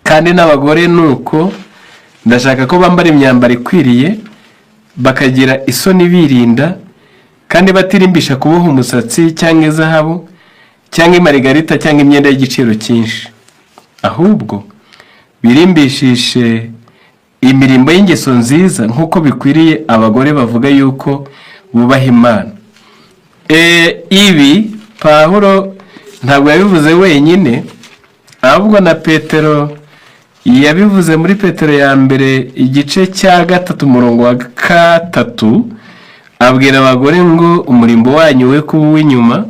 kandi n'abagore nuko ndashaka ko bambara imyambaro ikwiriye, bakagira isoni birinda, kandi batirimbisha kuboha umusatsi cyangwa izahabu cyangwa imarigarita cyangwa imyenda y'igiciro cyinshi, ahubwo birimbishishe imirimbo y'ingeso nziza nk'uko bikwiriye abagore bavuga yuko bubaha Imana. ibi Pawulo ntabwo yabivuze wenyine, ahubwo na Petero yabivuze muri Petero ya mbere 3:3 abwira abagore ngo umurimbo wanyu we kuba uw'inyuma,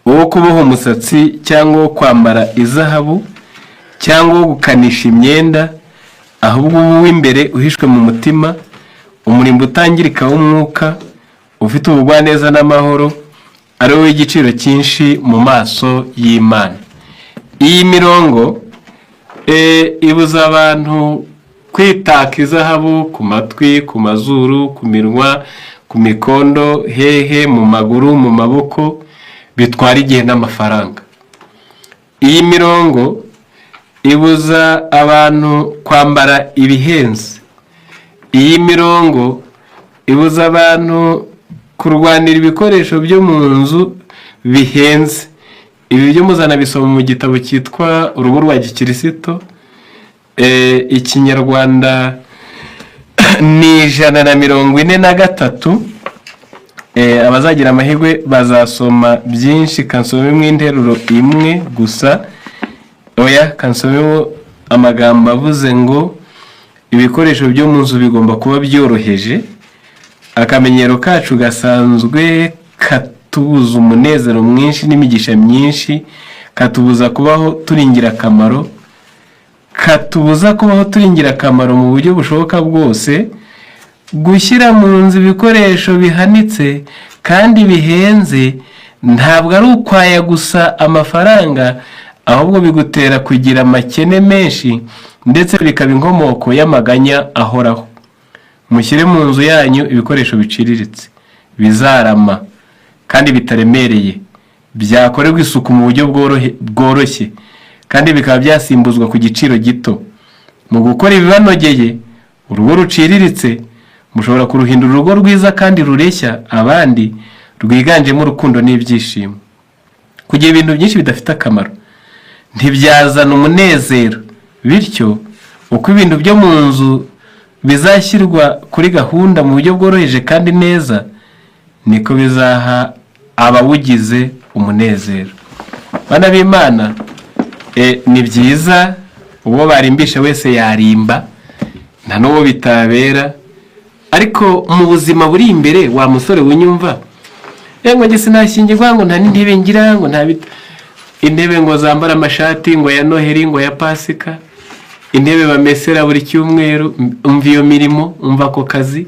uwo kuboha umusatsi cyangwa wo kwambara izahabu cyangwa wo gukanisha imyenda, ahubwo uw'imbere uhishwe mu mutima, umurimbo utangirika w'umwuka, ufite ubugwaneza n'amahoro, ari wowe igiciro cyinshi mu maso y'Imana. Iyi mirongo ibuza abantu kwitaka izahabu ku matwi, ku mazuru, ku minwa, ku mikondo, hehe, mu maguru, mu maboko, bitwara igihe n'amafaranga. Iyi mirongo ibuza abantu kwambara ibihenze. Iyi mirongo ibuza abantu kurwanira ibikoresho byo mu nzu bihenze. Ibi byo muzana bisoma mu gitabo cyitwa Urugo rwa Gikirisito, Ikinyarwanda ni 143. Abazagira amahirwe bazasoma byinshi, kansomemo interuro imwe gusa. Oya, kansomemo amagambo avuze ngo ibikoresho byo mu nzu bigomba kuba byoroheje, akamenyero kacu gasanzwe katubuza umunezero mwinshi n'imigisha myinshi, katubuza kubaho turi ingirakamaro, mu buryo bushoboka bwose. Gushyira mu nzu ibikoresho bihanitse kandi bihenze ntabwo ari ukwaya gusa amafaranga, ahubwo bigutera kugira amakene menshi, ndetse bikaba inkomoko y'amaganya ahoraho. Mushyire mu nzu yanyu ibikoresho biciriritse, bizarama kandi bitaremereye, byakorerwa isuku mu buryo bworoshye, kandi bikaba byasimbuzwa ku giciro gito. Mu gukora ibibanogeye, urugo ruciriritse mushobora kuruhindura urugo rwiza kandi rureshya abandi, rwiganjemo urukundo n'ibyishimo. Kugira ibintu byinshi bidafite akamaro ntibyazana umunezero, bityo uko ibintu byo mu nzu bizashyirwa kuri gahunda mu buryo bworoheje kandi neza, niko bizaha abawugize umunezero. Bana b'Imana, ni byiza uwo barimbisha wese yarimba, nta n'uwo bitabera, ariko mu buzima buri imbere wa musore w'inyumva, ngo njye sinashyingirwa, ngo nta n'intebe ngira, ngo nta intebe ngo zambara amashati ngo ya Noheri, ngo ya Pasika, intebe bamesera buri cyumweru. Umva iyo mirimo, umva ako kazi.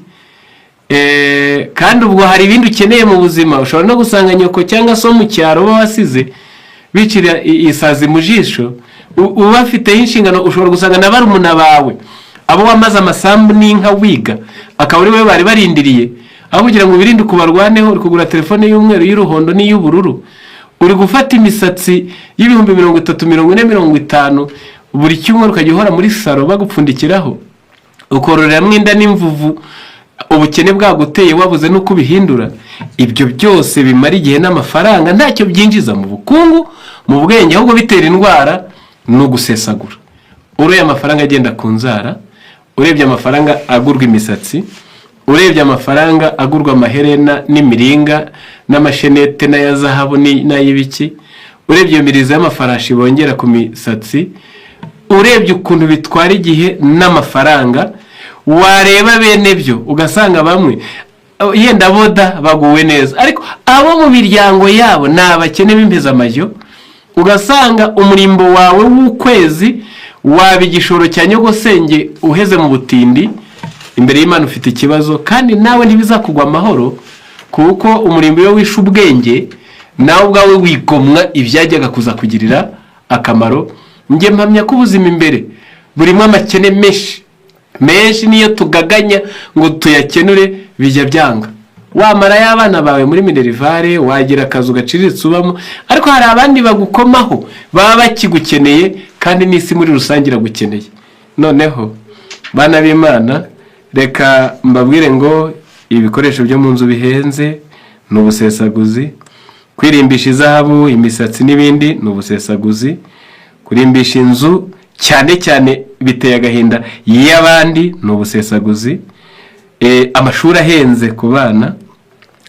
Kandi ubwo hari ibindi ukeneye mu buzima. Ushobora no gusanga nyoko cyangwa so mu cyaro wasize bicira isazi mu jisho, ubafiteho inshingano. Ushobora gusanga na barumuna bawe abo wamaze amasambu n'inka wiga, akaba ari we bari barindiriye, aho kugira ngo birinde kubarwaneho, uri kugura telefone y'umweru, y'uruhondo n'iy'ubururu, uri gufata imisatsi y'ibihumbi 30, 40, 50 buri cyumweru, ukajya uhora muri salo bagupfundikiraho, ukororeramo inda n'imvuvu, ubukene bwaguteye wabuze nuko ubihindura. Ibyo byose bimara igihe n'amafaranga, ntacyo byinjiza mu bukungu, mu bwenge, ahubwo bitera indwara no gusesagura. Urebye amafaranga agenda ku nzara, urebye amafaranga agurwa imisatsi, urebye amafaranga agurwa amaherena n'imiringa n'amashenete n'aya zahabu n'ay'ibiki, urebye imirizo y'amafarashi bongera ku misatsi, urebye ukuntu bitwara igihe n'amafaranga, wareba bene byo ugasanga bamwe yenda boda baguwe neza, ariko abo mu miryango yabo ni abakene b'impezamajyo. Ugasanga umurimbo wawe w'ukwezi waba igishoro cya nyogosenge uheze mu butindi, imbere y'Imana ufite ikibazo, kandi nawe ntibizakugwa amahoro, kuko umurimbo iyo wishe ubwenge nawe ubwawe wigomwa ibyajyaga kuza kugirira akamaro. Njye mpamya ko ubuzima imbere burimo amakene menshi, niyo tugaganya ngo tuyakenure bijya byanga. Wamara y'abana bawe muri minerivare, wagira akazu gaciriritse ubamo, ariko hari abandi bagukomaho baba bakigukeneye, kandi n'isi muri rusange iragukeneye. Noneho bana b'Imana, reka mbabwire ngo ibikoresho byo mu nzu bihenze ni ubusesaguzi. Kwirimbisha izahabu, imisatsi n'ibindi ni ubusesaguzi. Kurimbisha inzu cyane cyane biteye agahinda y'abandi ni ubusesaguzi. Amashuri ahenze ku bana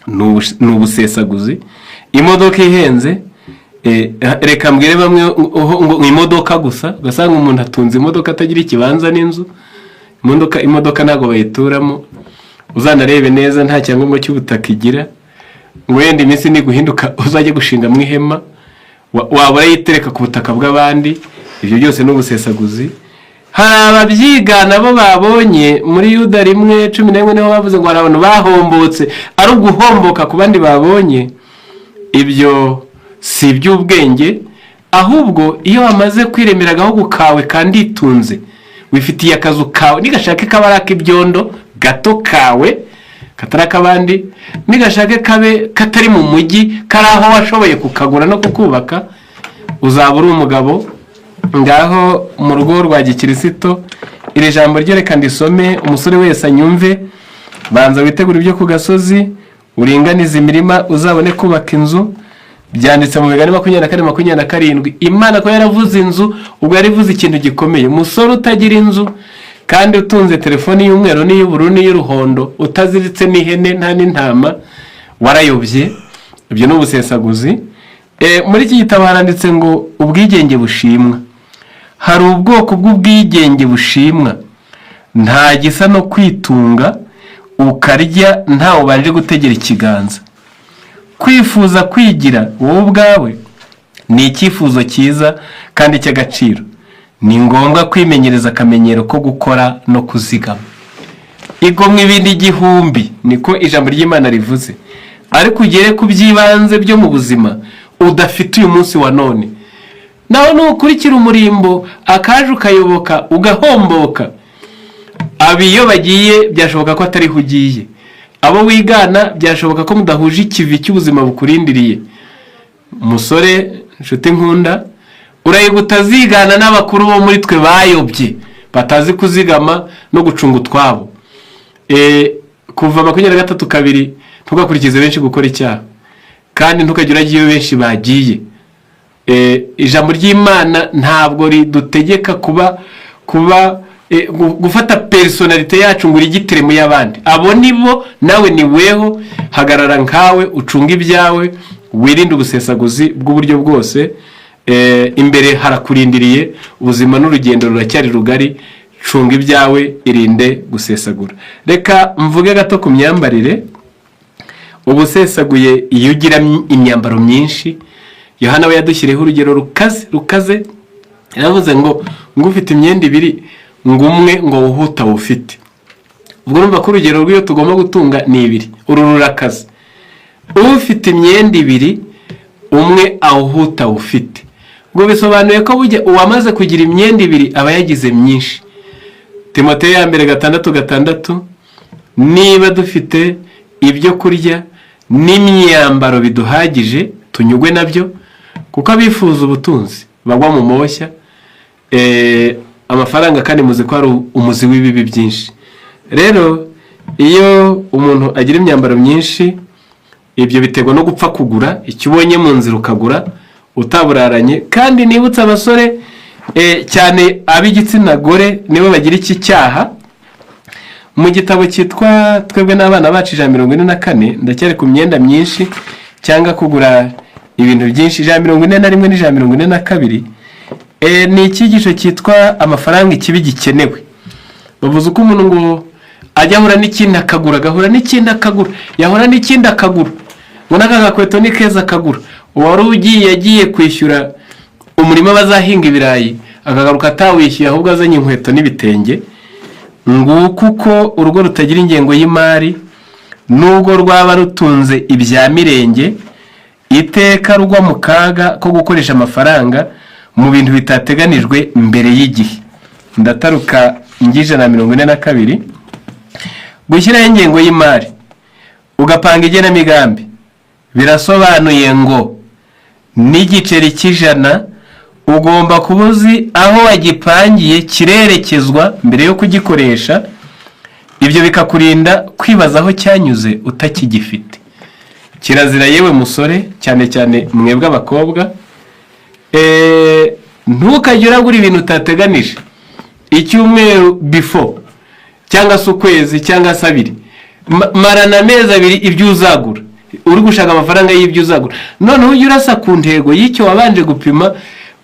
ni ubusesaguzi. Imodoka ihenze, reka mbwire bamwe ngo imodoka gusa, ugasanga umuntu atunze imodoka atagira ikibanza n'inzu. Imodoka ntabwo bayituramo. uzanarebe neza nta cyangombwa cy'ubutaka igira, ngo wenda iminsi ni guhinduka uzajye gushinga mu ihema, waba urayitereka ku butaka bw'abandi. Ibyo byose ni ubusesaguzi. Hari ababyigana bo babonye muri Yuda 1:11 niho bavuze ngo hari abantu bahombotse, ari uguhomboka ku bandi babonye. Ibyo si iby'ubwenge, ahubwo iyo wamaze kwiremera agahugu kawe kandi itunze, wifitiye akazu kawe, nigashake kaba ari ak'ibyondo gato kawe katari ak'abandi, nigashake kabe katari mu mujyi, kari aho washoboye kukagura no kukubaka, uzaba uri umugabo. Ngaho mu rugo rwa gikirisito iri jambo ryo reka ndisome umusore wese anyumve. Banza witegura ibyo ku gasozi, uringaniza imirima, uzabone kubaka inzu. Byanditse mu Migani 24:27. Imana ko yaravuze inzu, ubwo yarivuze ikintu gikomeye. Umusore utagira inzu kandi utunze telefoni y'umweru n'iy'ubururu n'iy'uruhondo, utaziritse n'ihene nta n'intama, warayobye. Ibyo ni ubusesaguzi. Muri iki gitabo haranditse ngo ubwigenge bushimwa. Hari ubwoko bw'ubwigenge bushimwa, nta gisa no kwitunga ukarya ntawe ubanje gutegera ikiganza. Kwifuza kwigira wowe ubwawe ni icyifuzo cyiza kandi cy'agaciro. Ni ngombwa kwimenyereza akamenyero ko gukora no kuzigama. Igomwa ibindi igihumbi, niko ijambo ry'Imana rivuze, ariko ugere ku by'ibanze byo mu buzima udafite uyu munsi wa none. Naho nukurikira umurimbo akaje ukayoboka ugahomboka, abiyo bagiye byashoboka ko atari hugiye, abo wigana byashoboka ko mudahuje ikivi cy'ubuzima bukurindiriye. Musore nshuti nkunda, urayigutazigana n'abakuru bo muri twe bayobye batazi kuzigama no gucunga utwabo. Kuva 23:2 ntugakurikize benshi gukora icyaha, kandi ntukagire agiye benshi bagiye. Ijambo ry'Imana ntabwo ridutegeka gufata personalite yacu ngo urigitire mu y'abandi. Abo nibo, nawe ni weho. Hagarara nkawe, ucunga ibyawe, wirinde ubusesaguzi bw'uburyo bwose. Imbere harakurindiriye ubuzima n'urugendo ruracyari rugari. Cunga ibyawe, irinde gusesagura. Reka mvuge gato ku myambarire. Ubusesaguye iyo ugira imyambaro myinshi. Yohana we yadushyiriyeho urugero rukaze. Yaravuze ngo ufite imyenda 2 ngo umwe ngo wuhuta ufite. Ubwo numva ko urugero rw'iyo tugomba gutunga ni 2. Uru rurakaze. Ufite imyenda 2 umwe awuhuta ufite. Ngo bisobanuye ko bujye uwamaze kugira imyenda 2 aba yagize myinshi. Timoteyo 1:6. Niba dufite ibyo kurya n'imyambaro biduhagije, tunyugwe nabyo, kuko abifuza ubutunzi bagwa mu moshya. Amafaranga kandi muzi ko ari umuzi w'ibibi byinshi. Rero iyo umuntu agira imyambaro myinshi, ibyo biterwa no gupfa kugura icyo ubonye mu nzira ukagura utaburaranye. Kandi nibutse abasore cyane ab'igitsina gore nibo bagira iki cyaha. Mu gitabo cyitwa Twebwe n'Abana Bacu 144 ndacyari ku myenda myinshi cyangwa kugura ibintu byinshi 141 n'ijana ni icyigisho cyitwa amafaranga ikibi gikenewe. Bavuze uko umuntu ngo ajya ahura n'ikindi akagura, agahura n'ikindi akagura, yahura n'ikindi akagura, ngo n'akagakweto ni keza akagura. Uwari ugiye yagiye kwishyura umurima bazahinga ibirayi, akagaruka atawishyuye ahubwo azanye inkweto n'ibitenge. Nguko uko urugo rutagira ingengo y'imari, nubwo rwaba rutunze ibya mirenge, iteka rugwa mu kaga ko gukoresha amafaranga mu bintu bitateganijwe mbere y'igihe. Ndataruka ingije na 42. Gushyiraho ingengo y'imari ugapanga igenamigambi birasobanuye ngo n'igiceri cy'ijana ugomba kubuzi aho wagipangiye kirerekezwa mbere yo kugikoresha. Ibyo bikakurinda kwibaza aho cyanyuze utakigifite. Kirazira yewe musore, cyane cyane mwebwe abakobwa, ntukajye uragura ibintu utateganije icyumweru before cyangwa se ukwezi cyangwa se 2. Marana amezi 2 ibyo uzagura, uri gushaka amafaranga y'ibyo uzagura. Noneho ujye urasa ku ntego y'icyo wabanje gupima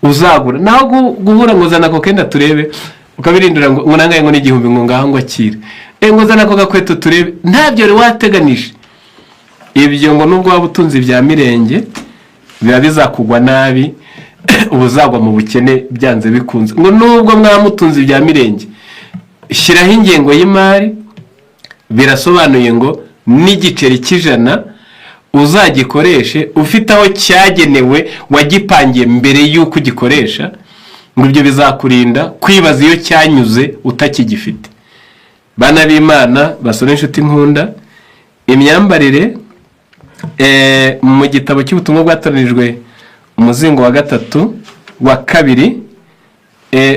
uzagura. Naho guhura ngo zana ko kenda turebe ukabirindura ngo nangaye ngo n'igihumbi ngo ngaho ngo akire. ngo zana ako gakweto turebe, ntabyo wari wateganije. Ibyo ngo nubwo waba utunze ibya mirenge biba bizakugwa nabi, ubuzagwa mu bukene byanze bikunze. Ngo nubwo mwamutunze ibya mirenge, shyiraho ingengo y'imari, birasobanuye ngo n'igiceri cy'ijana uzagikoreshe ufite aho cyagenewe wagipangiye mbere y'uko ugikoresha, ngo ibyo bizakurinda kwibaza iyo cyanyuze utakigifite. Bana b'Imana, basore inshuti nkunda, imyambarire mu gitabo cy'ubutumwa bwatoranijwe umuzingo wa 3 wa 2,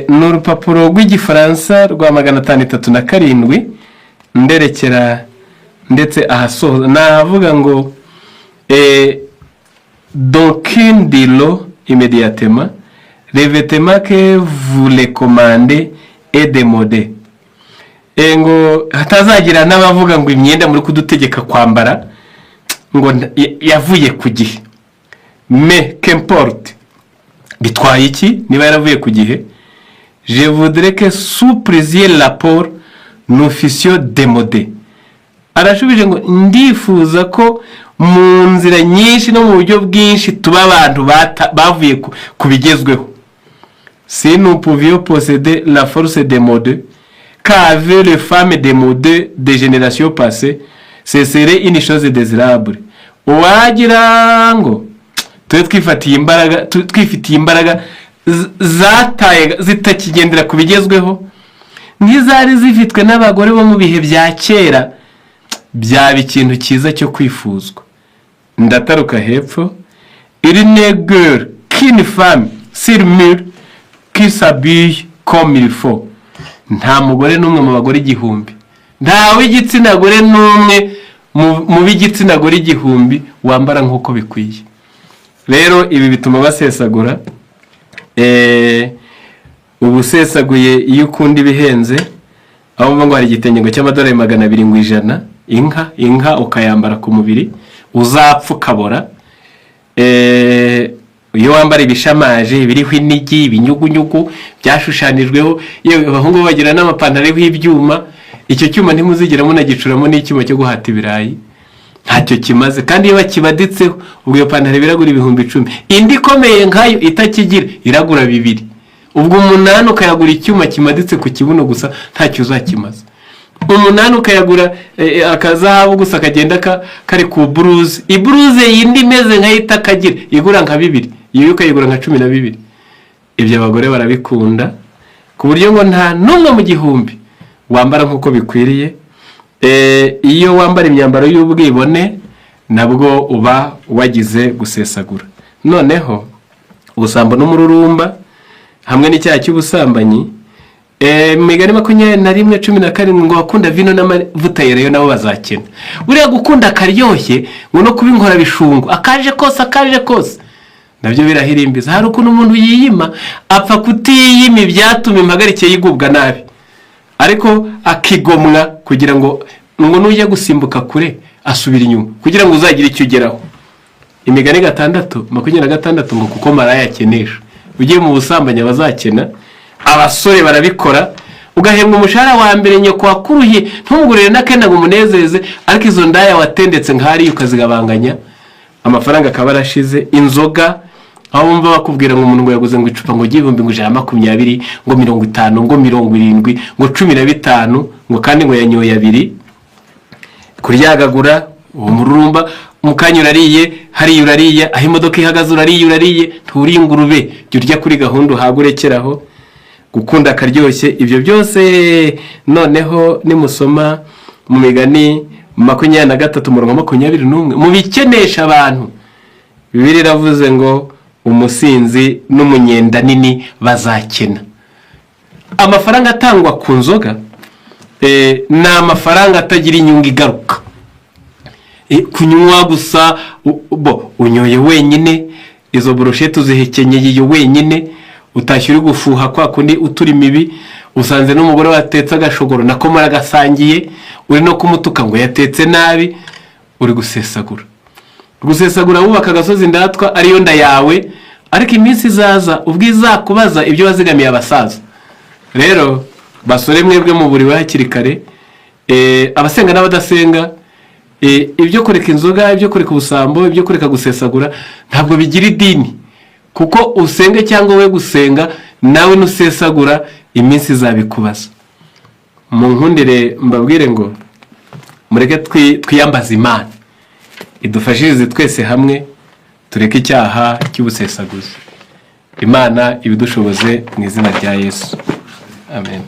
ni urupapuro rw'igifaransa rwa 537 nderekera ndetse ahasoza navuga ngo d'aucune de l'eau immédiatement, les vêtements que vous les commandez et démodez. Ngo hatazagira n'abavuga ngo imyenda muri kudutegeka kwambara ngo yavuye ku gihe. Mais qu'importe, bitwaye iki niba yaravuye ku gihe? Je voudrais que sous prisier l'apport nous fissions démodés. Arashubije ngo ndifuza ko mu nzira nyinshi no mu buryo bwinshi tuba abantu bavuye ku bigezweho. Si nous pouvions posséder la force démodée qu'avaient les femmes démodées des générations passées, ce serait une chose désirable. Wagira ngo twifitiye imbaraga zataye zitakigendera ku bigezweho, n'izari zifitwe n'abagore bo mu bihe bya kera, byaba ikintu cyiza cyo kwifuzwa. Ndataruka hepfo, il n'est guère qu'une femme sur mille qui s'habille comme il faut. Nta mugore n'umwe mu bagore 1000, nta w'igitsina gore n'umwe mu b'igitsina gore 1000 wambara nk'uko bikwiye. Rero ibi bituma basesagura. Ubusesaguye iyo ukunda ibihenze, aho ngo hari igitenge ngo cy'amadolari 200 ngo ijana, inka ukayambara ku mubiri uzapfa ukabora. Iyo wambara ibishamaje biriho inigi, ibinyugunyugu byashushanijweho, yewe abahungu bagira n'amapantaro y'ibyuma, icyo cyuma ntimuzigera munagicuramo n'icyuma cyo guhata ibirayi, ntacyo kimaze. Kandi iyo bakibaditseho ubwo iyo pantaro biragura 10,000. Indi komeye nkayo itakigira iragura 2. Ubwo 8 ukayagura icyuma kimaditse ku kibuno gusa ntacyo uzakimaza. 8 ukayagura akazahabu gusa kagenda kari ku bruise. Ibruze yindi imeze nka itakagira igura nka 2, iyo ukayigura nka 12. Ibyo abagore barabikunda ku buryo ngo nta numwe mu 1000 wambara nkuko bikwiriye. Iyo wambara imyambaro y'ubwibone nabwo uba wagize gusesagura. Noneho ubusambo n'umururumba hamwe n'icyaha cy'ubusambanyi, Migani 21:17 ngo bakunda vino n'amavuta yereyo nabo bazakena. Buriya gukunda karyoshye ngo no kubinkora bishungu akaje kose nabyo birahirimbiza. Hari ukuntu umuntu yiyima apfa kutiyima ibyatuma impagarike yigubwa nabi, ariko akigomwa kugira ngo nujya gusimbuka kure asubira inyuma kugira ngo uzagire icyo ugeraho. Imigani 6:26 ngo kuko maraya yakenesha. Ugiye mu busambanyi bazakena, abasore barabikora, ugahembwa umushahara wa mbere nyoko wakuruhiye ntumugurire nakenda ngo umunezeze, ariko izo ndaya watendetse nkari ukazigabanganya amafaranga akaba arashize. Inzoga aho bumva bakubwira ngo umuntu ngo yaguze ngo icupa ngo gihumbi ngo 120 ngo 50 ngo 70 ngo 15 ngo kandi ngo yanyoye 2 kuryagagura. Umururumba mukanya urariye, hari urariye, aho imodoka ihagaze urariye, nturi ingurube jya urya kuri gahunda uhagurekeraho. Gukunda karyoshye ibyo byose noneho nimusoma mu Migani 23:21 mu bikenesha abantu. Bibiri ravuze ngo umusinzi n'umunyenda nini bazakena. Amafaranga atangwa ku nzoga na amafaranga atagira inyungu igaruka. Kunywa gusa unyoye wenyine, izo brochette uzihekenyeye wenyine, utashyuri gufuha kwa kundi uturi mibi, usanze n'umugore watetse agashogoro nako maragasangiye, uri no kumutuka ngo yatetse nabi, uri gusesagura wubaka agasozi ndatwa ariyo nda yawe, ariko iminsi izaza ubwiza kubaza ibyo wazigamiye abasaza. Rero basore mwebwe mu buri hakiri kare, abasenga n'abadasenga, ibyo kureka inzoga, ibyo kureka ubusambo, ibyo kureka gusesagura ntabwo bigira idini, kuko usenge cyangwa we gusenga nawe nusesagura iminsi izabikubaza. Mu nkundire mbabwire ngo mureke twiyambaze Imana idufashirize twese hamwe tureke icyaha cy'ubusesaguzi. Imana ibidushoboze mu izina rya Yesu, amen.